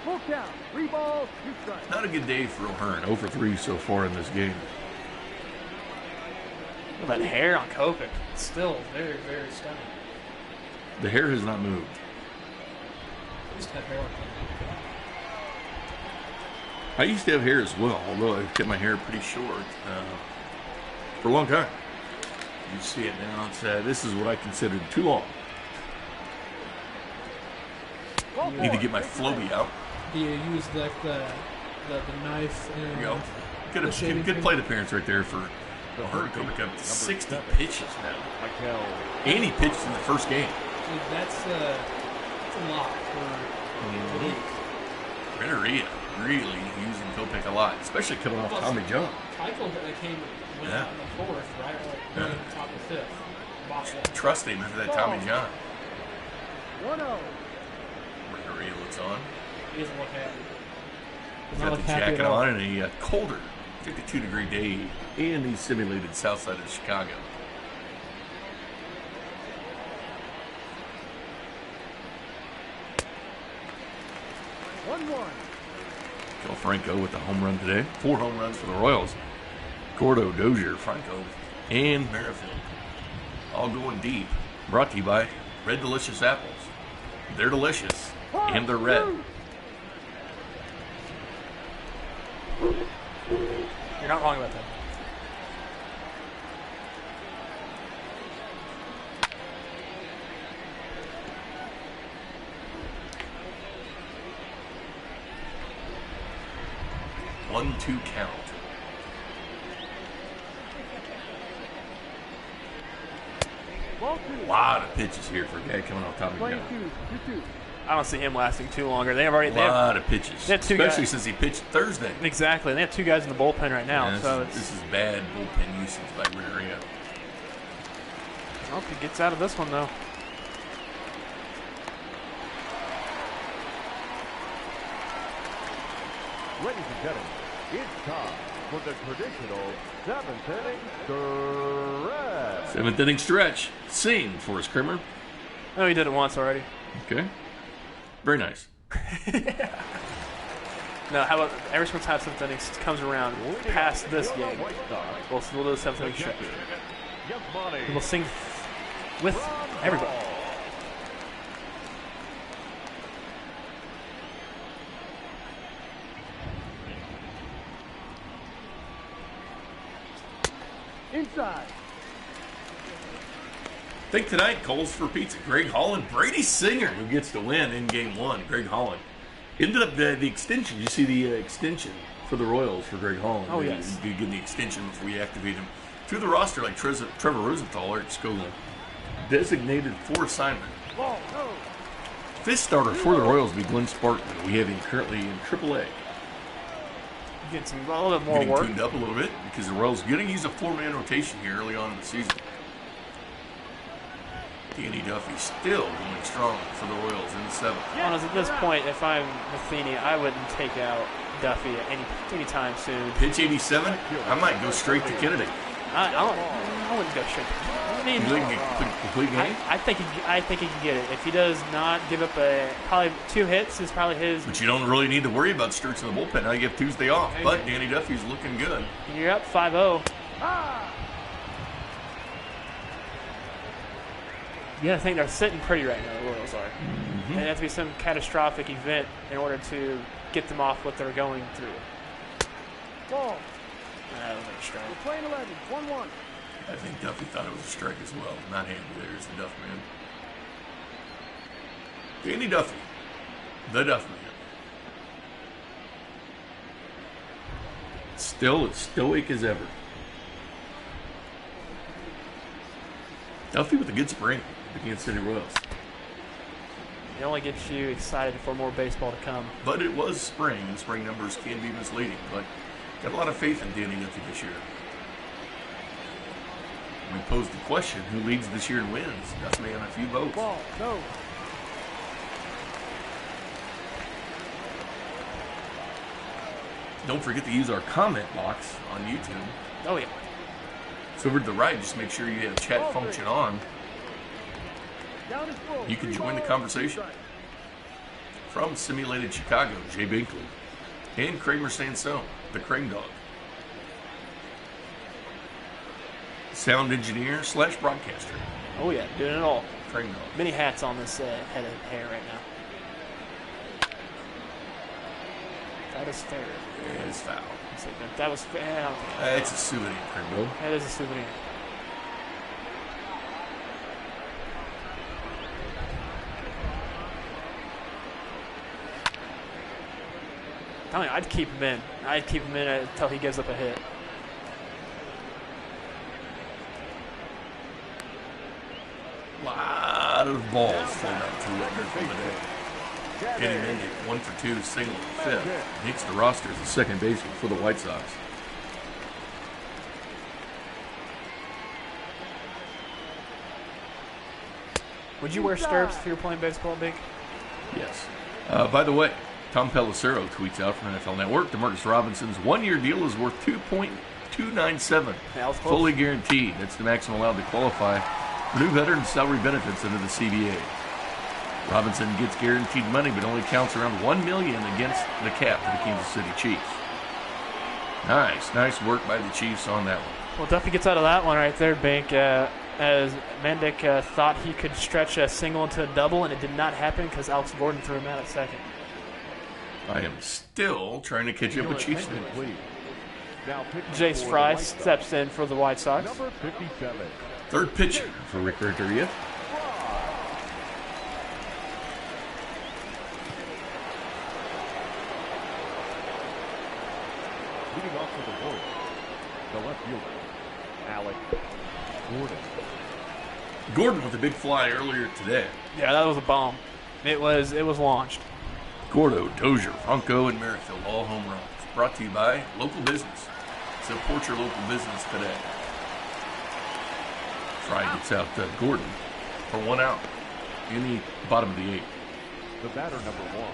Full count. 3 balls, 2 strikes. Not a good day for O'Hearn. 0 for 3 so far in this game. Look at that hair on Kopech. It's still very, very stunning. The hair has not moved. Just had hair on I used to have hair as well, although I've kept my hair pretty short for a long time. You see it now. It's, this is what I considered too long. Need to get my Flowbee out. Do you use the knife and There you go. Good plate appearance right there for Hurt. Go back up to 60 pitches now. And he pitched in the first game. Dude, that's a lot for the league. Renneria really using Kopech a lot, especially coming off Tommy John. Keiko came out in the fourth, right? Like in the top of the fifth. Trust him after that Tommy John. 1-0. Renneria looks on. He doesn't look happy. He's got the jacket on and a colder 52-degree day in the simulated south side of Chicago. Joe Franco with the home run today. 4 home runs for the Royals. Gordo, Dozier, Franco, and Merrifield. All going deep. Brought to you by Red Delicious Apples. They're delicious, and they're red. You're not wrong about that. One-two count. A lot of pitches here for a guy coming off Tommy John. I don't see him lasting too longer. They have already a lot of pitches, especially since he pitched Thursday. Exactly. They have 2 guys in the bullpen right now. Yeah, so this is bad bullpen usage by Renneria. I hope he gets out of this one though. Ladies and gentlemen, it's time for the traditional 7th inning stretch. 7th inning stretch. Sing, Forrest Kramer. Oh, he did it once already. Okay. Very nice. Now, how about every single time 7th inning comes around past this game, we'll do the 7th inning stretch. We'll sing with everybody. Inside. I think tonight, Coles for Pizza. Greg Holland, Brady Singer, who gets the win in Game 1. Greg Holland. Ended up the extension. You see the extension for the Royals for Greg Holland. Oh, yes. You get the extension before you activate him to the roster like Trevor Rosenthal or Scola. Designated for assignment. Fifth starter for the Royals will be Glenn Spartan. We have him currently in AAA. Getting a little bit more getting work. Tuned up a little bit because the Royals are going to use a 4-man rotation here early on in the season. Danny Duffy still going strong for the Royals in the 7th. Honestly, at this point, if I'm Matheny, I wouldn't take out Duffy any time soon. Pitch 87, I might go straight to Kennedy. I wouldn't go straight. I mean, you think he can complete game? I think he can get it. If he does not give up probably 2 hits is probably his. But you don't really need to worry about Sturts in the bullpen. Now you get Tuesday off. But Danny Duffy's looking good. You're up 5-0. You gotta think they're sitting pretty right now, the Royals are. Mm-hmm. And it has to be some catastrophic event in order to get them off what they're going through. Ball. That was a strike. We're playing 11. 1-1. I think Duffy thought it was a strike as well. Not handy. There's the Duff man. Danny Duffy. The Duff man. Still as stoic as ever. Duffy with a good spring against City Royals. It only gets you excited for more baseball to come. But it was spring, and spring numbers can be misleading. But got a lot of faith in Danny Duffy this year. We posed the question, who leads this year in wins? Duff man a few votes. Ball. No. Don't forget to use our comment box on YouTube. Oh, yeah. So over to the right, just make sure you have chat function on. Down is full. You can join the conversation. From Simulated Chicago, Jay Binkley and Kramer Sansone, the Crane Dog. Sound engineer / broadcaster, Oh, yeah. Doing it all. Crane Dog. Many hats on this head of hair right now. That is fair. It is foul. That was fair. It's a souvenir, Crane Dog. That is a souvenir. I'd keep him in. I'd keep him in until he gives up a hit. Lot of balls thrown out to Whit Merrifield today. Kenny Mendick, 1 for 2, single, fifth. Makes the roster as the second baseman for the White Sox. Would you wear stirrups if you were playing baseball, Big? Yes. By the way, Tom Pelissero tweets out from NFL Network, DeMarcus Robinson's one-year deal is worth $2.297, fully guaranteed. That's the maximum allowed to qualify for new veteran salary benefits under the CBA. Robinson gets guaranteed money, but only counts around $1 million against the cap for the Kansas City Chiefs. Nice work by the Chiefs on that one. Well, Duffy gets out of that one right there, Bink. As Mendick thought he could stretch a single into a double, and it did not happen because Alex Gordon threw him out at second. I am still trying to catch up with Chiefs. Jace Fry steps in for the White Sox. Number 57. Third pitcher for Rick Renteria. Leading off for the Royals, the left fielder, Alex Gordon. Gordon with a big fly earlier today. Yeah, that was a bomb. It was launched. Gordo, Dozier, Franco, and Merrifield, all home runs. Brought to you by local business. Support your local business today. Fry gets out Gordon for 1 out in the bottom of the 8th. The batter, number 1,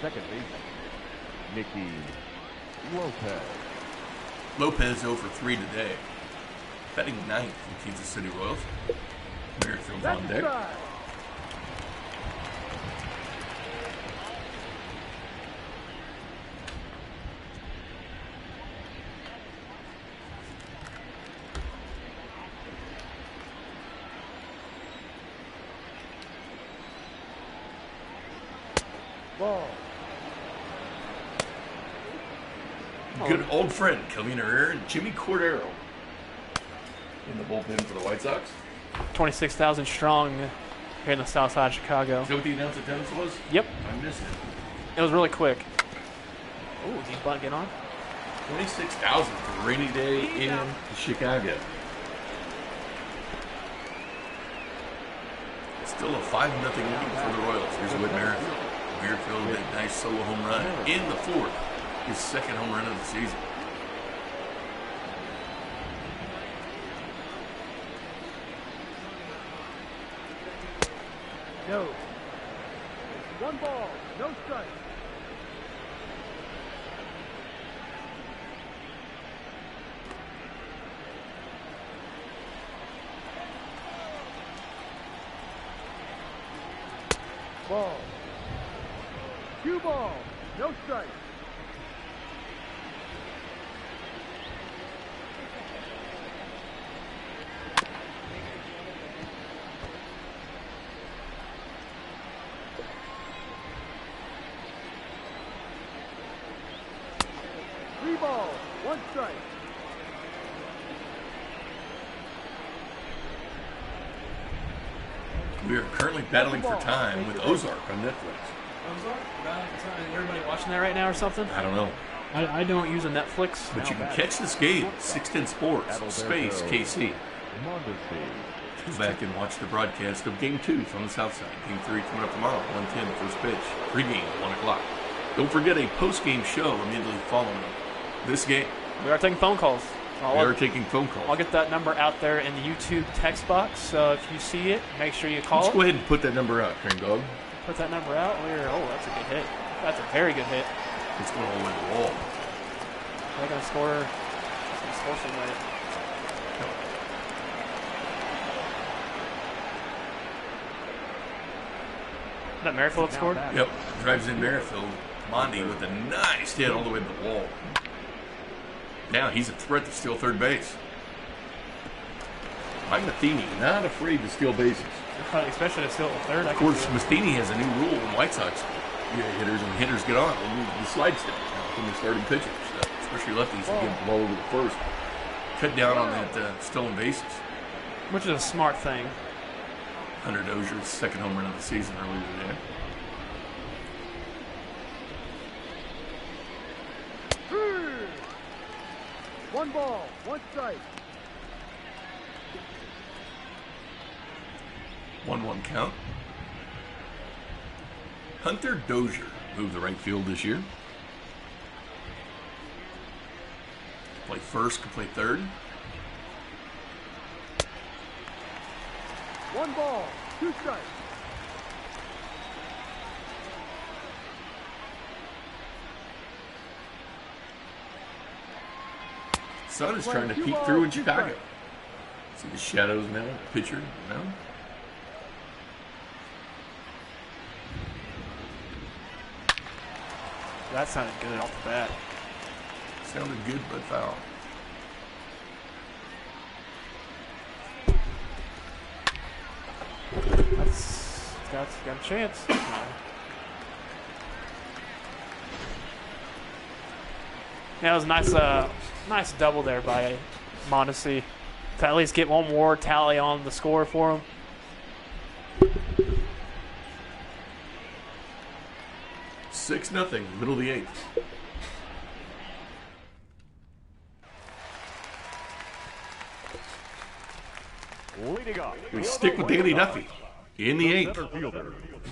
second baseman, Nicky Lopez. Lopez 0 for 3 today. Batting 9th for Kansas City Royals. Merrifield's on deck. Ball. Good old friend, Kelvin Herrera and Jimmy Cordero in the bullpen for the White Sox. 26,000 strong here in the south side of Chicago. Is that what the announced attendance was? Yep. I missed it. It was really quick. Ooh, is he about to get on? 26,000 for a rainy day in Chicago. Still a 5-0 lead for the Royals. Here's Whit Merrifield. Merrifield with a nice solo home run in the 4th. His second home run of the season. No. 1 ball, no strike. Ball. 2 balls, no strike. Ball, 1 strike. We are currently battling for time with Ozark on Netflix. Ozark? Everybody watching that right now or something? I don't know. I don't use a Netflix. But you can catch this game, 610 Sports, space KC. Go back and watch the broadcast of Game 2 from the south side. Game 3 coming up tomorrow, 1:10, first pitch. Pre-game, 1 o'clock. Don't forget a post-game show immediately following this game. We are taking phone calls. We are taking phone calls. I'll get that number out there in the YouTube text box. So if you see it, make sure you call. Let's go ahead and put that number out, Crane Dog. Put that number out. That's a good hit. That's a very good hit. It's going all the way to the wall. They're going to score. Score some way. That Merrifield scored? Yep. Drives in Merrifield. Mondi with a nice hit all the way to the wall. Now he's a threat to steal third base. Mike Matheny not afraid to steal bases. Especially to steal third. Of course, Matheny has a new rule in White Sox. Hitters and hitters get on. They move the slide step from the starting pitchers, especially lefties, to give the ball over the first. Cut down on that stolen bases. Which is a smart thing. Hunter Dozier's second home run of the season earlier today. 1 ball, 1 strike. 1-1 count. Hunter Dozier moved to right field this year. Play first, can play third. 1 ball, 2 strikes. Sun is trying to peek through in Chicago. See the shadows now, pitcher now. That sounded good off the bat. Sounded good, but foul. That's got a chance. Yeah, it was a nice double there by Mondesi to at least get one more tally on the score for him. 6-0, middle of the 8th. Leading up. We stick with Danny Duffy in the 8th.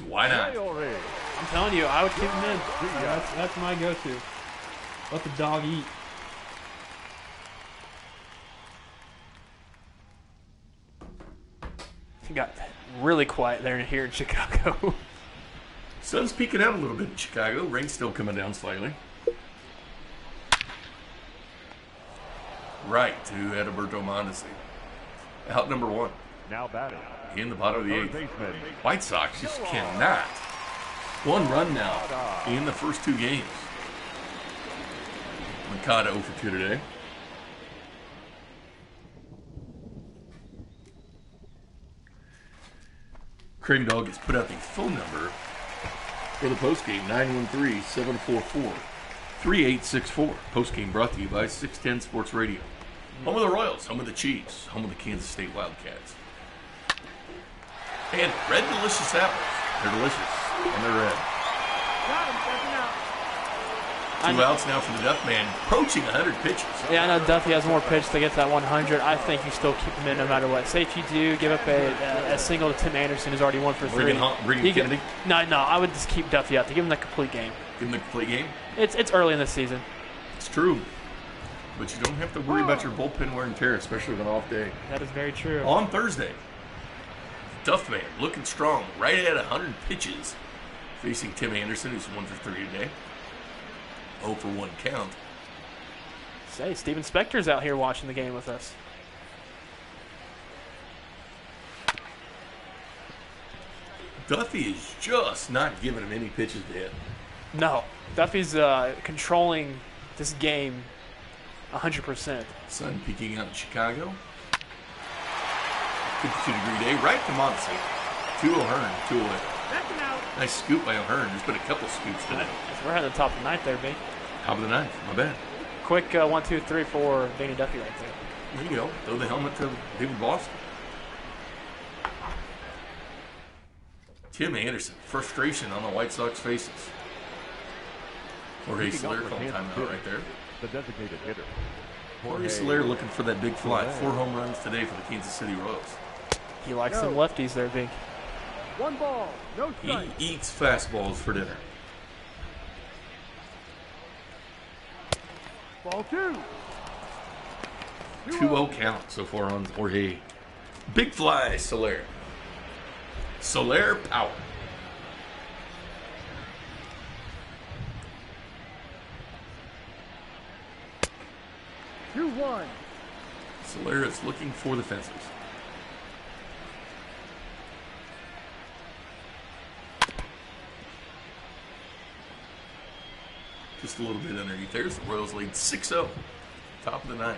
Why not? I'm telling you, I would keep him in. That's my go-to. Let the dog eat. He got really quiet there here in Chicago. Sun's peeking out a little bit in Chicago. Rain's still coming down slightly. Right to Adalberto Mondesi. Out number 1. Now batting. In the bottom of the 8th. White Sox just cannot. 1 run now in the first 2 games. Mikada 0 for 2 today. Cream Dog has put out the phone number for the postgame, 913-744-3864. Postgame brought to you by 610 Sports Radio. Home of the Royals, home of the Chiefs, home of the Kansas State Wildcats. And Red Delicious apples. They're delicious, and they're red. Got him, second out. 2 outs now for the Duff Man, approaching 100 pitches. Yeah, I know Duffy has more pitch to get to that 100. I think you still keep him in no matter what. Say if you do give up a single to Tim Anderson, who's already 1 for 3. Bring Kennedy? No, I would just keep Duffy out to give him the complete game. Give him the complete game? It's early in the season. It's true. But you don't have to worry about your bullpen wear and tear, especially with an off day. That is very true. On Thursday, Duff Man looking strong, right at 100 pitches, facing Tim Anderson, who's 1 for 3 today. 0 for 1 count. Say, Steven Spector's out here watching the game with us. Duffy is just not giving him any pitches to hit. No, Duffy's controlling this game 100%. Sun peeking out in Chicago. 52-degree day, right to Mondesi. 2 O'Hearn, 2 away. Second out. Nice scoop by O'Hearn. There's been a couple scoops today. We're at the top of the 9th there, B. Top of the 9th, my bad. Quick 1, 2, 3 for Danny Duffy right there. There you go. Throw the helmet to David Boston. Tim Anderson, frustration on the White Sox faces. Jorge Soler called timeout right there. The designated hitter. Jorge Soler looking for that big fly. 4 home runs today for the Kansas City Royals. He likes some lefties there, B. 1 ball, no He strike. eats fastballs for dinner. Ball 2. 2-0 count so far on Jorge. Big fly, Soler. Soler power. Two, 1. Soler is looking for the fences. Just a little bit underneath. There's the Royals lead 6-0. Top of the 9th.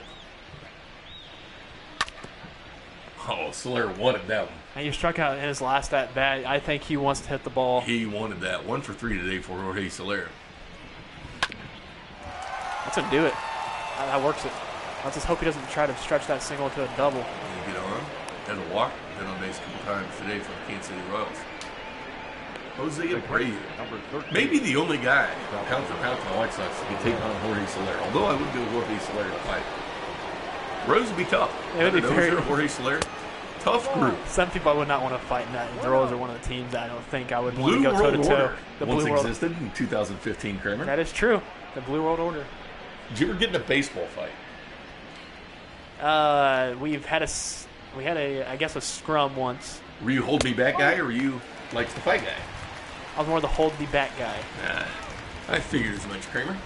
Oh, Soler wanted that one. And he struck out in his last at bat. I think he wants to hit the ball. He wanted that. 1 for 3 today for Jorge Soler. That's going to do it. That works it. Let's just hope he doesn't try to stretch that single into a double. And get on. Had a walk. Been on base a couple times today for the Kansas City Royals. Jose Abreu. Maybe the only guy, pound for pound, for the White Sox that can take on Jorge Soler. Although I would go Jorge Soler to fight. Rose would be tough. It would be very. Jorge Soler. Tough group. Some people I would not want to fight in that. The Royals are one of the teams that I don't think I would want Blue to go World toe-to-toe. Order The once Blue World existed in 2015, Kramer. That is true. The Blue World Order. Did you ever get in a baseball fight? We had a I guess a scrum once. Were you hold me back guy or were you likes the fight guy? I was more the hold me back guy. Nah, I figured as much, Kramer.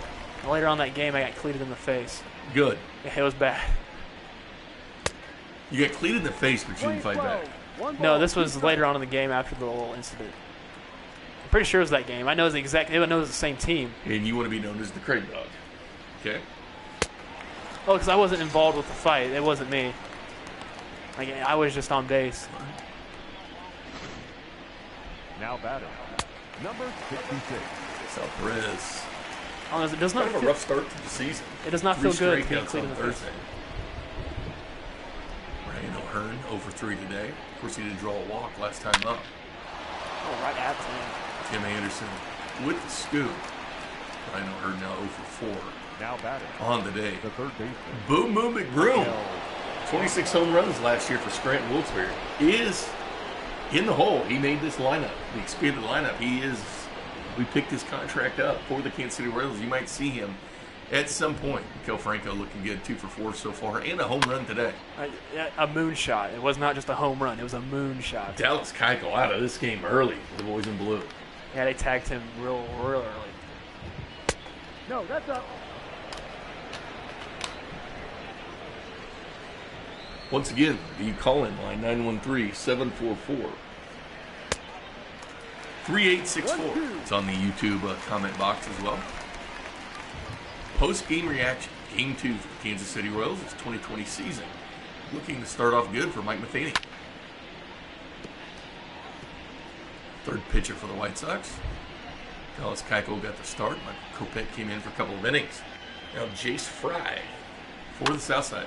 And later on that game, I got cleated in the face. Good. It was bad. You got cleated in the face, but you didn't fight back. No, this was later on in the game after the little incident. I'm pretty sure it was that game. I know it was the same team. And you want to be known as the Craig Dog. Okay. Oh, because I wasn't involved with the fight. It wasn't me. Like, I was just on base. Now batting, number 66. Alvarez. It does not Kind of a feel, rough start to the season. it does not 3 feel good to be strikeouts cleated on in the face. Thursday. Ryan O'Hearn over 3 today. Of course, he didn't draw a walk last time up. Oh, right at him. Tim Anderson with the scoop. Ryan O'Hearn now 0 for 4 Now batting, on the day. the third baseman. Boom Boom McBroom. 26 home runs last year for Scranton Wilkes-Barre. Is in the hole. He made this lineup, the expanded lineup. We picked his contract up for the Kansas City Royals. You might see him at some point. Kel Franco looking good, 2 for 4 so far, and a home run today. A moonshot. It was not just a home run. It was a moonshot. Dallas Kuechel out of this game early for the boys in blue. Yeah, they tagged him real early. No, that's up. Once again, the call-in line, 913-744. 3864. It's on the YouTube comment box as well. Post-game reaction. Game 2 for the Kansas City Royals. It's 2020 season. Looking to start off good for Mike Matheny. Third pitcher for the White Sox. Dallas Kuechel got the start. Michael Kopech came in for a couple of innings. Now Jace Fry for the Southsiders.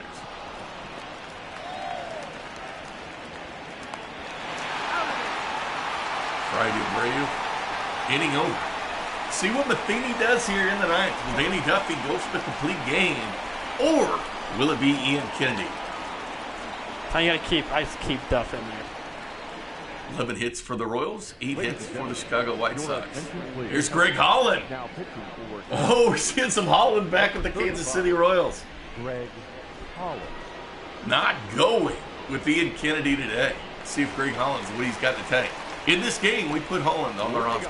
Friday Abreu, inning over. See what Matheny does here in the ninth. Will Danny Duffy go for the complete game, or will it be Ian Kennedy? You got to I just keep Duff in there. 11 hits for the Royals, 8 hits for the Chicago White Sox. Please. Here's Greg Holland. Now pitching for Oh, we're seeing some Holland back with the Kansas City Royals. Greg Holland. Not going with Ian Kennedy today. See if Greg Holland's what he's got to take. In this game, we put Holland on the roster.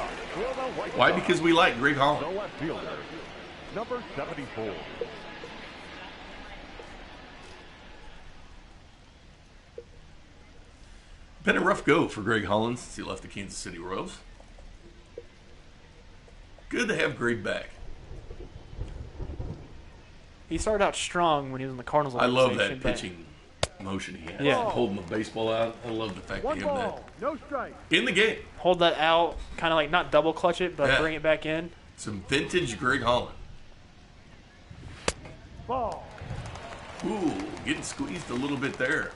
Why? Because we like Greg The Holland. left fielder, number 74. Been a rough go for Greg Holland since he left the Kansas City Royals. Good to have Greg back. He started out strong when he was in the Cardinals. I love organization, that but pitching motion he has. Yeah. Holding the baseball out. I love the fact that One he had that ball, no strike. in the game. Hold that out, kind of like not double clutch it, but Yeah. bring it back in. Some vintage Greg Holland. Ball. Ooh, getting squeezed a little bit there.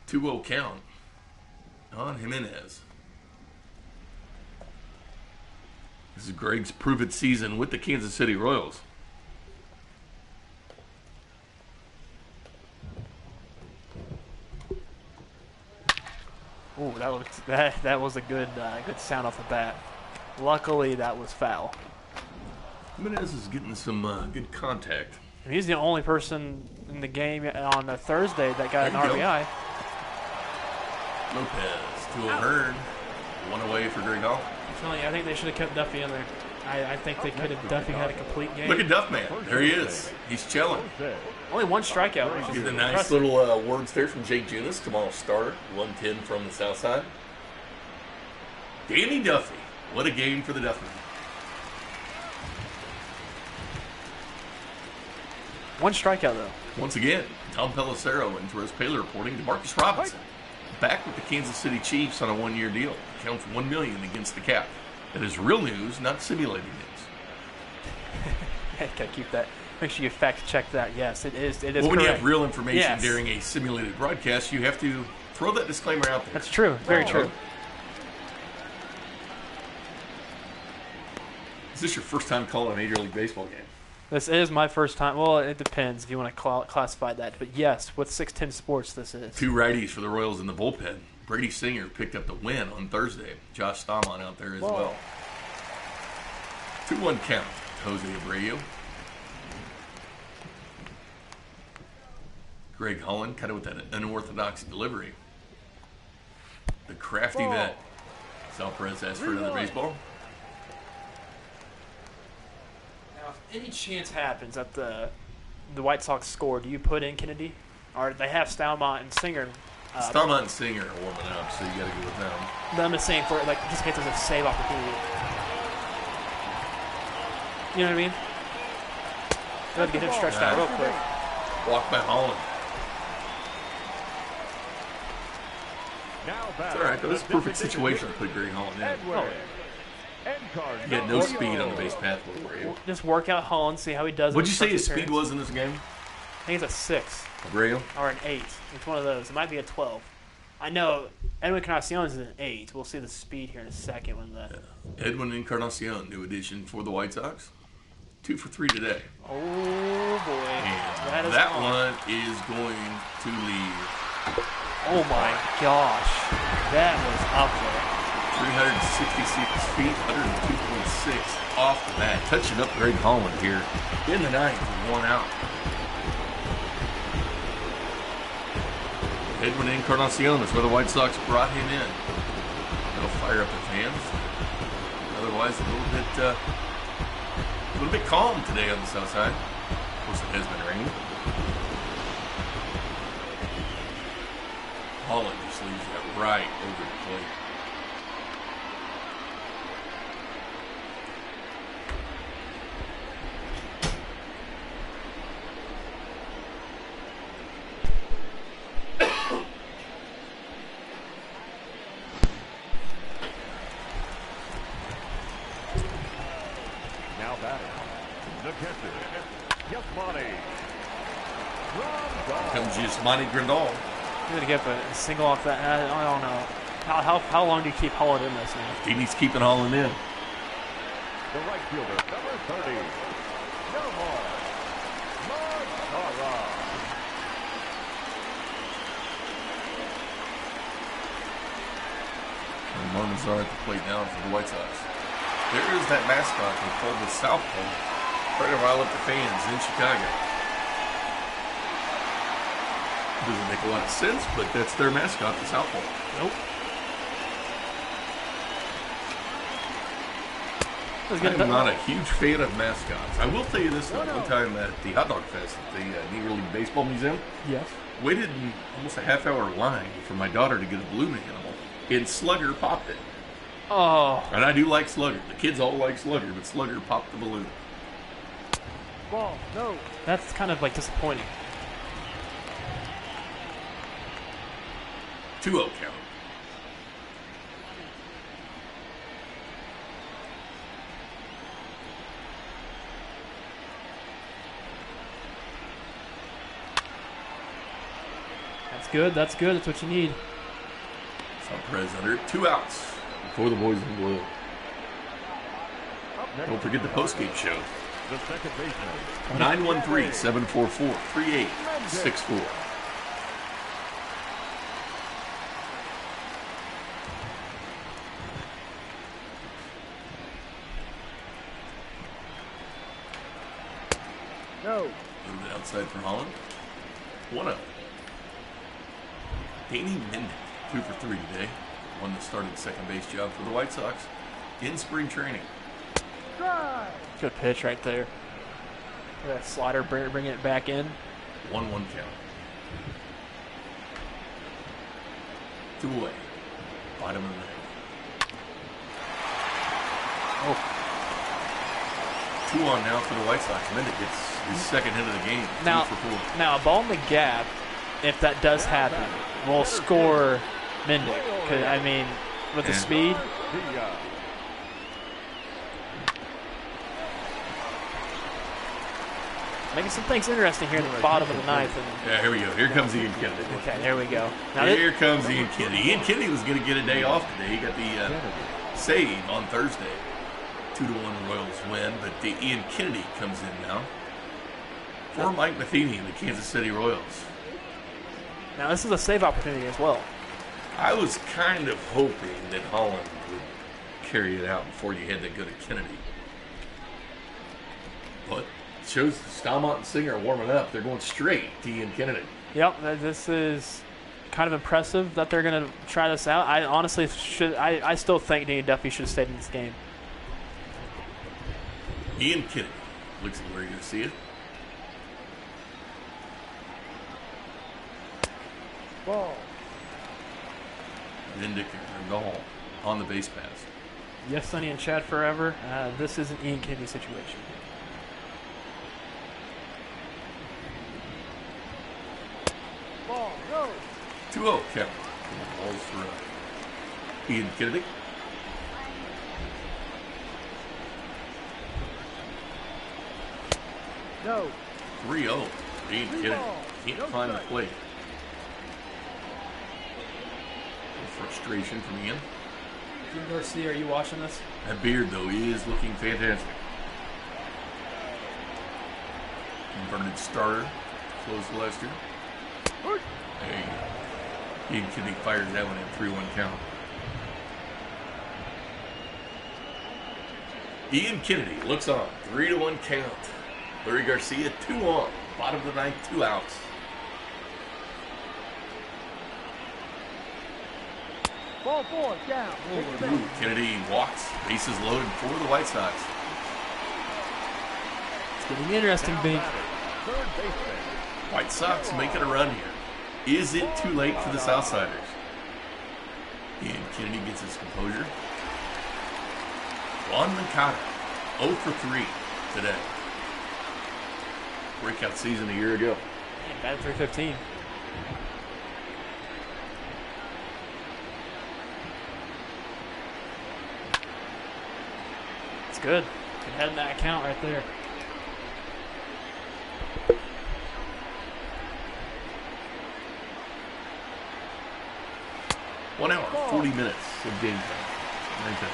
2-0 count on Jimenez. This is Greg's prove-it season with the Kansas City Royals. Ooh, that was a good sound off the bat. Luckily, that was foul. Jimenez is getting some good contact. And he's the only person in the game on a Thursday that got an There you go. RBI. Lopez to O'Hearn. One away for Greg Holland. I think they should have kept Duffy in there. I think they could have. Duffy had a complete game. Look at Duffman. There he is. He's chilling. Only one strikeout. Which is Get the nice impressive. little words there from Jake Junis. Tomorrow's starter. 110 from the south side. Danny Duffy. What a game for the Duffman. One strikeout, though. Once again, Tom Pelissero and Torres Paler reporting. DeMarcus Robinson back with the Kansas City Chiefs on a one-year deal. Counts $1 million against the cap. That is real news, not simulated news. Gotta keep that. Make sure you fact check that. Yes, it is. It is. Well, when you correct. have real information Yes. during a simulated broadcast, you have to throw that disclaimer out there. That's true. Very true. Is this your first time calling a Major League Baseball game? This is my first time. Well, it depends if you want to classify that. But yes, with 610 Sports, this is. 2 righties for the Royals in the bullpen. Brady Singer picked up the win on Thursday. Josh Stamon out there as well. 2-1 count. Jose Abreu. Greg Holland kind of with that unorthodox delivery. The crafty vet. Sal Perez asked for another baseball. Now, if any chance happens that the White Sox score, do you put in Kennedy? Or they have Stalmont and Singer. Stalmont and Singer are warming up, so you got to go with them. But I'm just saying, for like, just in case there's a save opportunity. You know what I mean? Let's get him stretched out real quick. Walk by Holland. It's all right, though. This is a perfect situation to put Greg Holland in. He had no speed on the base path for you. Just work out Holland, see how he does. What'd you say his speed was in this game? I think it's a 6. Abreu? Or an 8. It's one of those. It might be a 12. I know Edwin Encarnacion is an 8. We'll see the speed here in a second. Edwin Encarnacion, new addition for the White Sox. 2 for 3 today. Oh, boy. And that one is going to leave. Oh, my gosh. That was up there. 366 feet, 102.6 off the bat. Touching up Greg Holland here in the 9th with 1 out. Edwin Encarnacion is where the White Sox brought him in. That'll fire up the fans. Otherwise, a little bit calm today on the south side. Of course, it has been raining. Holland just leaves that right over the plate. Giovanni Grandal. You're going to get a single off that. I don't know. How long do you keep Holland in this now? He needs keeping Holland in. The right fielder, number 30. No more. Marmazar at the plate now for the White Sox. There is that mascot they called the South Pole. Trying to rile up the fans in Chicago. Doesn't make a lot of sense, but that's their mascot, the South Pole. Nope. I'm not a huge fan of mascots. I will tell you this, though. One time at the Hot Dog Fest at the Negro League Baseball Museum, yes, waited in almost a half-hour line for my daughter to get a balloon animal, and Slugger popped it. Oh. And I do like Slugger. The kids all like Slugger, but Slugger popped the balloon. Ball, no. That's kind of like disappointing. 2-0 count. That's good. That's good. That's what you need. Sal Perez under it. 2 outs for the boys in blue. Don't forget the postgame show. The second baseman. 913-744-3864. No. A little bit outside for Holland. 1-0. Danny Duffy, 2 for 3 today. One that started the second base job for the White Sox in spring training. Drive. Good pitch right there. That slider, bringing it back in. 1-1 count. 2 away. Bottom of the ninth. Oh. 2 on now for the White Sox. Mendick gets his second hit of the game. Now, 2 for 4. now a ball in the gap, if that does happen, will score Mendick. I mean, with the speed. Making some things interesting here in the bottom of the ninth. Yeah, here we go. Here comes Ian Kennedy. Okay, there we go. Now here comes Ian Kennedy. Ian Kennedy was going to get a day off today. He got the save on Thursday. 2-1 Royals win, but Ian Kennedy comes in now for Mike Matheny and the Kansas City Royals. Now, this is a save opportunity as well. I was kind of hoping that Holland would carry it out before you had to go to Kennedy. But it shows Stalmont and Singer are warming up. They're going straight to Ian Kennedy. Yep, this is kind of impressive that they're going to try this out. I honestly I still think Danny Duffy should have stayed in this game. Ian Kennedy looks like where you're going to see it. Ball. Vindic or Gall on the base pass. Yes, Sonny and Chad forever. This is an Ian Kennedy situation. Ball. Go. 2-0 count. Balls for Ian Kennedy. No. 3-0. Ian Kennedy can't find the plate. Frustration from Ian. Jim Garcia, are you watching this? That beard, though, is looking fantastic. Inverted starter. Close to last year. There you go. Ian Kennedy fires that one in 3-1 count. Ian Kennedy looks on. 3-1 count. Larry Garcia, 2 on. Bottom of the ninth, 2 outs. Ball 4. Down. Ooh, Kennedy walks. Bases loaded for the White Sox. It's getting interesting, Bink. Third baseman. White Sox making a run here. Is it too late for the Southsiders? Ian Kennedy gets his composure. Juan Mancata, 0 for 3 today. Breakout season a year ago. Man, batted 315. It's good. Good head in that account right there. One hour, 40 minutes of game time. Right there.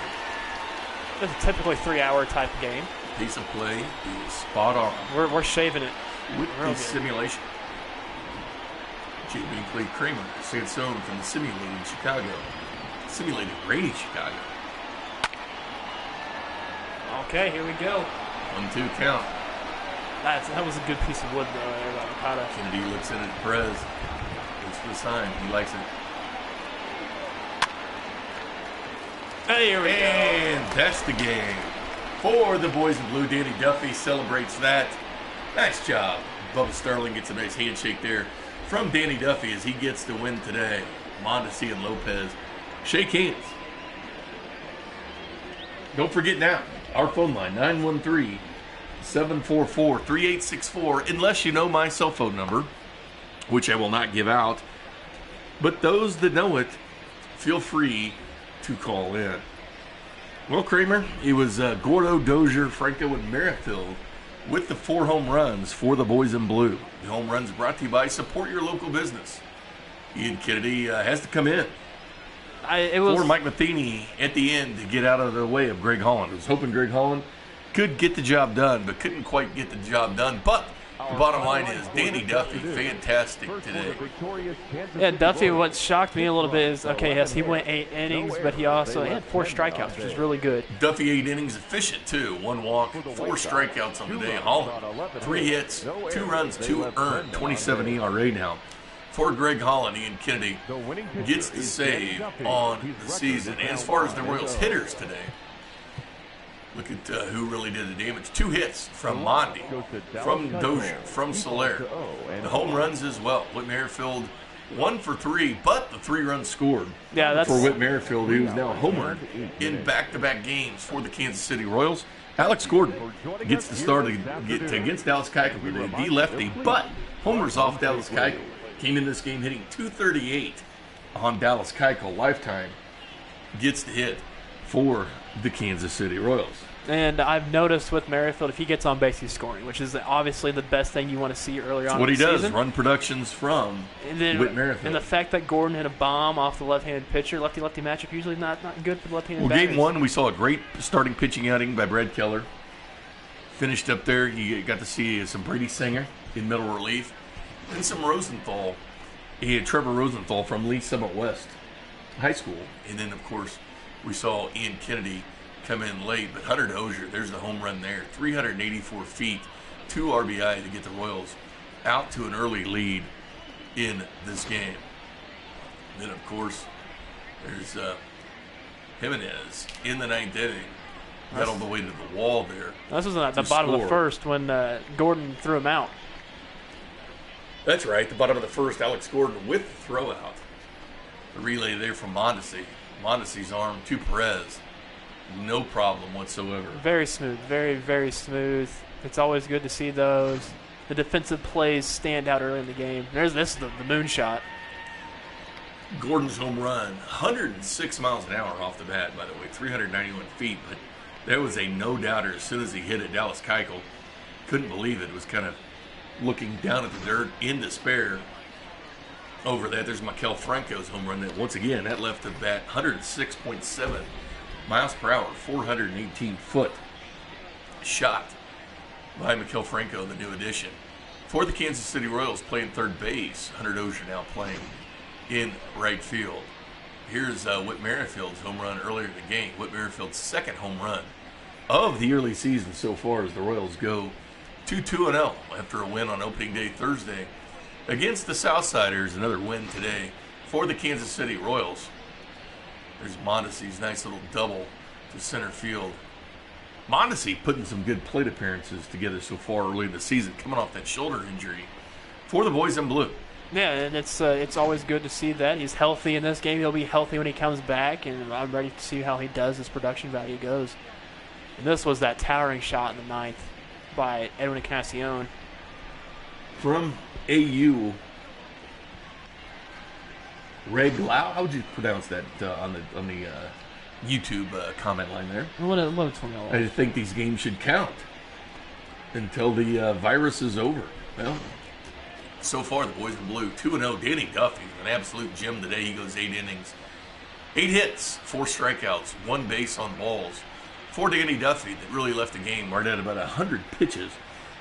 It's a typically 3-hour type game. Piece of play is spot on. We're shaving it. With Real the good. simulation. J. Binkley Kramer, Sansone from the simulated Chicago. Simulated rainy Chicago. Okay, here we go. 1-2 count. That was a good piece of wood there by Makata. Kennedy looks in at Perez. Looks for the sign. He likes it. Hey, here we go. And that's the game. For the boys in blue, Danny Duffy celebrates that. Nice job. Bubba Sterling gets a nice handshake there from Danny Duffy as he gets the win today. Mondesi and Lopez shake hands. Don't forget now, our phone line, 913-744-3864, unless you know my cell phone number, which I will not give out. But those that know it, feel free to call in. Well, Kramer, it was Gordo, Dozier, Franco, and Merrifield with the 4 home runs for the boys in blue. The home runs brought to you by Support Your Local Business. Ian Kennedy has to come in for Mike Matheny at the end to get out of the way of Greg Holland. I was hoping Greg Holland could get the job done, but couldn't quite get the job done. But the bottom line is Danny Duffy, fantastic today. Yeah, Duffy, what shocked me a little bit is, okay, yes, he went 8 innings, but he also had 4 strikeouts, which is really good. Duffy 8 innings, efficient too. 1 walk, 4 strikeouts on the day. Holland, 3 hits, 2 runs, 2 earned, 27 ERA now. For Greg Holland, Ian Kennedy gets the save on the season. And as far as the Royals hitters today, look at who really did the damage. 2 hits from Mondi, from Dozier, from Soler. The home runs as well. Whit Merrifield, 1 for 3, but the 3 runs scored for Whit Merrifield, who is now homered in back-to-back games for the Kansas City Royals. Alex Gordon gets the start against Dallas Kuechel today, the lefty, but homers off Dallas Kuechel. Came in this game hitting .238 on Dallas Kuechel lifetime. Gets the hit for the Kansas City Royals. And I've noticed with Merrifield, if he gets on base, he's scoring, which is obviously the best thing you want to see earlier on in the season. What he does, run productions from Whit Merrifield. And the fact that Gordon hit a bomb off the left-handed pitcher, lefty-lefty matchup, usually not good for the left-handed batters. Game 1, we saw a great starting pitching outing by Brad Keller. Finished up there, you got to see some Brady Singer in middle relief. And some Rosenthal. He had Trevor Rosenthal from Lee Summit West High School. And then, of course, we saw Ian Kennedy come in late, but Hunter Dozier, there's the home run there. 384 feet, 2 RBI to get the Royals out to an early lead in this game. And then, of course, there's Jimenez in the 9th inning. Got all the way to the wall there. This was at the bottom of the first when Gordon threw him out. That's right, the bottom of the first, Alex Gordon with the throw out. The relay there from Mondesi. Mondesi's arm to Perez. No problem whatsoever. Very smooth. Very, very smooth. It's always good to see those. The defensive plays stand out early in the game. This is the moonshot. Gordon's home run, 106 miles an hour off the bat, by the way, 391 feet. But that was a no-doubter as soon as he hit it. Dallas Kuechel couldn't believe it. It was kind of looking down at the dirt in despair over that. There's Maikel Franco's home run. That once again, that left the bat 106.7 miles per hour, 418-foot shot by Maikel Franco, the new addition. For the Kansas City Royals, playing third base, Hunter Dozier now playing in right field. Here's Whit Merrifield's home run earlier in the game. Whit Merrifield's second home run of the early season so far as the Royals go 2-2-0 after a win on opening day Thursday against the Southsiders. Another win today for the Kansas City Royals. There's Mondesi's nice little double to center field. Mondesi putting some good plate appearances together so far early in the season, coming off that shoulder injury for the boys in blue. Yeah, and it's always good to see that. He's healthy in this game. He'll be healthy when he comes back, and I'm ready to see how he does, his production value goes. And this was that towering shot in the 9th by Edwin Encarnacion. From AU, Reg Lau, how would you pronounce that on the YouTube comment line there? I think these games should count until the virus is over. Well, so far the boys in blue 2-0. Danny Duffy, an absolute gem today. He goes 8 innings, 8 hits, 4 strikeouts, 1 base on balls. For Danny Duffy, that really left the game right at about 100 pitches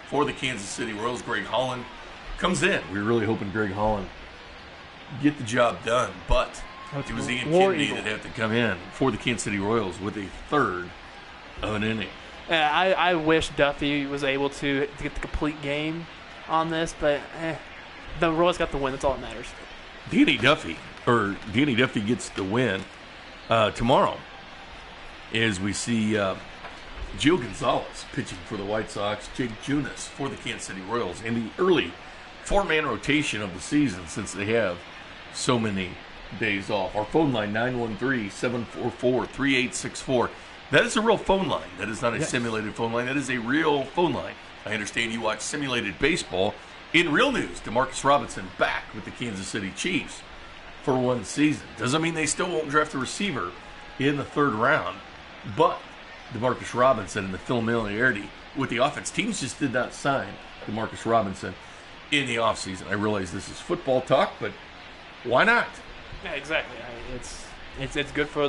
for the Kansas City Royals. Greg Holland comes in. We were really hoping Greg Holland get the job done, but it was Ian Kennedy that had to come in for the Kansas City Royals with a third of an inning. I wish Duffy was able to get the complete game on this, but the Royals got the win. That's all that matters. Danny Duffy gets the win tomorrow as we see Gio Gonzalez pitching for the White Sox, Jake Junis for the Kansas City Royals, in the early 4-man rotation of the season since they have so many days off. Our phone line, 913-744-3864. That is a real phone line. That is not a simulated phone line. That is a real phone line. I understand you watch simulated baseball. In real news, DeMarcus Robinson back with the Kansas City Chiefs for one season. Doesn't mean they still won't draft a receiver in the 3rd round, but DeMarcus Robinson and the familiarity with the offense. Teams just did not sign DeMarcus Robinson in the offseason. I realize this is football talk, but why not? Yeah, exactly. It's good for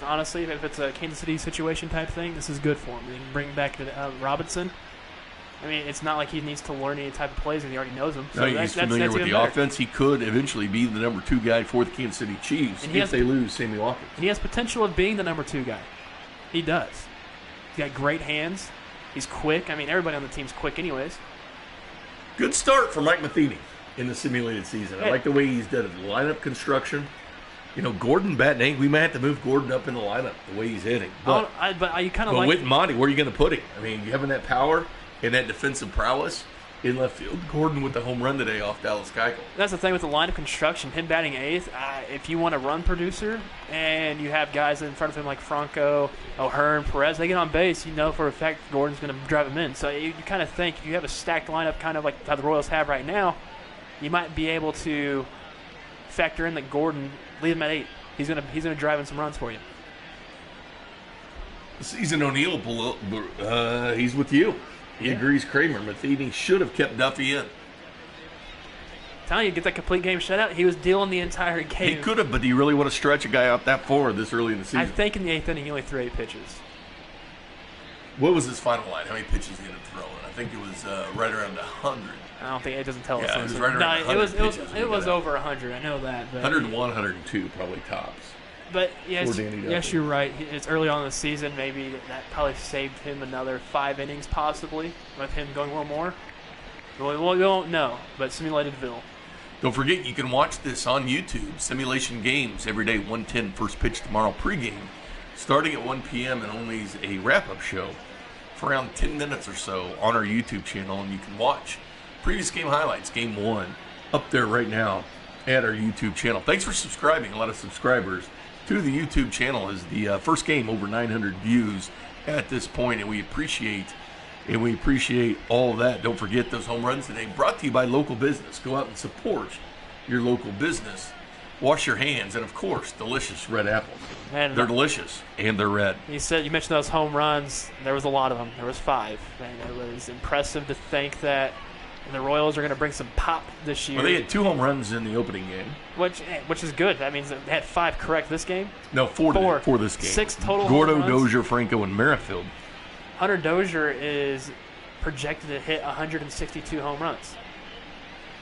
honestly, if it's a Kansas City situation type thing, this is good for him. They can bring back Robinson. I mean, it's not like he needs to learn any type of plays, and he already knows them. So he's familiar with the offense. He could eventually be the number 2 guy for the Kansas City Chiefs if they lose Sammy Watkins. And he has potential of being the number 2 guy. He does. He's got great hands. He's quick. I mean, everybody on the team's quick anyways. Good start for Mike Matheny in the simulated season. I like the way he's done it. Lineup construction. You know, Gordon batting 8. We might have to move Gordon up in the lineup the way he's hitting. But Whit Monty, where are you going to put him? I mean, you having that power and that defensive prowess in left field. Gordon with the home run today off Dallas Kuechel. That's the thing with the line of construction. Him batting 8th, if you want a run producer and you have guys in front of him like Franco, O'Hearn, Perez, they get on base, you know for a fact Gordon's going to drive him in. So you kind of think if you have a stacked lineup kind of like how the Royals have right now, you might be able to factor in that Gordon, leave him at 8. He's going to drive in some runs for you. Season O'Neill, he's with you. He agrees Kramer. Matheny should have kept Duffy in. Telling you, get that complete game shutout. He was dealing the entire game. He could have, but do you really want to stretch a guy out that far this early in the season? I think in the 8th inning he only threw 8 pitches. What was his final line? How many pitches he ended up throwing? I think it was right around 100. I don't think it doesn't tell us. Yeah, it was right around 100 it was over 100. I know that. But 101, 102 probably tops. But yes, Danny Duffy. yes, you're right. It's early on in the season. Maybe that probably saved him another 5 innings, possibly, with him going one more. We won't know, but Simulatedville. Don't forget, you can watch this on YouTube. Simulation games every day, 1:10 first pitch tomorrow pregame, starting at 1 p.m. and only a wrap-up show for around 10 minutes or so on our YouTube channel, and you can watch previous game highlights, game 1, up there right now at our YouTube channel. Thanks for subscribing. A lot of subscribers to the YouTube channel. Is the first game over 900 views at this point, and we appreciate all of that. Don't forget those home runs today, brought to you by local business. Go out and support your local business. Wash your hands, and of course, delicious red apples. And they're delicious, and they're red. You mentioned those home runs. There was a lot of them. There was 5, and it was impressive to think that the Royals are going to bring some pop this year. Well, they had 2 home runs in the opening game, which is good. That means they had 5 correct this game. No, 4 for this game. 6 total. Gordo, home runs. Dozier, Franco, and Merrifield. Hunter Dozier is projected to hit 162 home runs.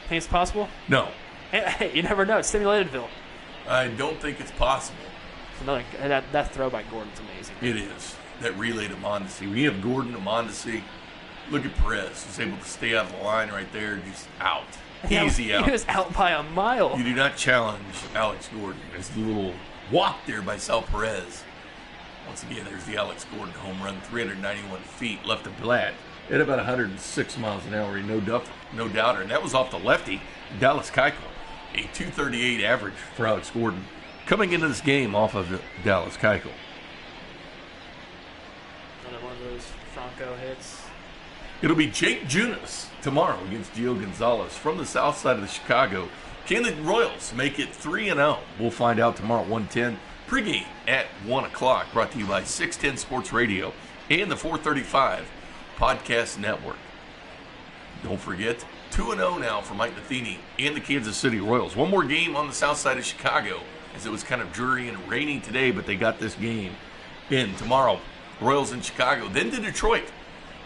Think it's possible? No. Hey, you never know. It's Simulatedville. I don't think it's possible. That throw by Gordon's amazing. It is. That relay to Mondesi. We have Gordon to Mondesi. Look at Perez. He's able to stay out of the line right there. Just out. Easy out. He was out by a mile. You do not challenge Alex Gordon. There's a little walk there by Sal Perez. Once again, there's the Alex Gordon home run, 391 feet, left to Blatt at about 106 miles an hour. No doubter. And that was off the lefty, Dallas Kuechel, a 238 average for Alex Gordon. Coming into this game off of Dallas Kuechel. Another one of those Franco hits. It'll be Jake Junis tomorrow against Gio Gonzalez from the south side of the Chicago. Can the Royals make it 3-0? We'll find out tomorrow at 1:10. Pregame at 1 o'clock, brought to you by 610 Sports Radio and the 435 Podcast Network. Don't forget, 2-0 now for Mike Matheny and the Kansas City Royals. One more game on the south side of Chicago, as it was kind of dreary and rainy today, but they got this game in tomorrow. Royals in Chicago, then to Detroit.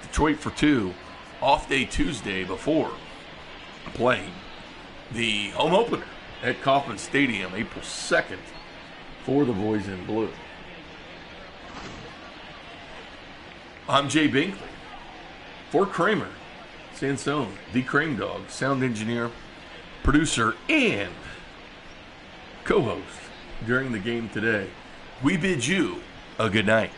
Detroit for 2, off day Tuesday before playing the home opener at Kauffman Stadium, April 2nd, for the Boys in Blue. I'm Jay Binkley. For Kramer, Sansone, the Crane Dog, sound engineer, producer, and co-host during the game today, we bid you a good night.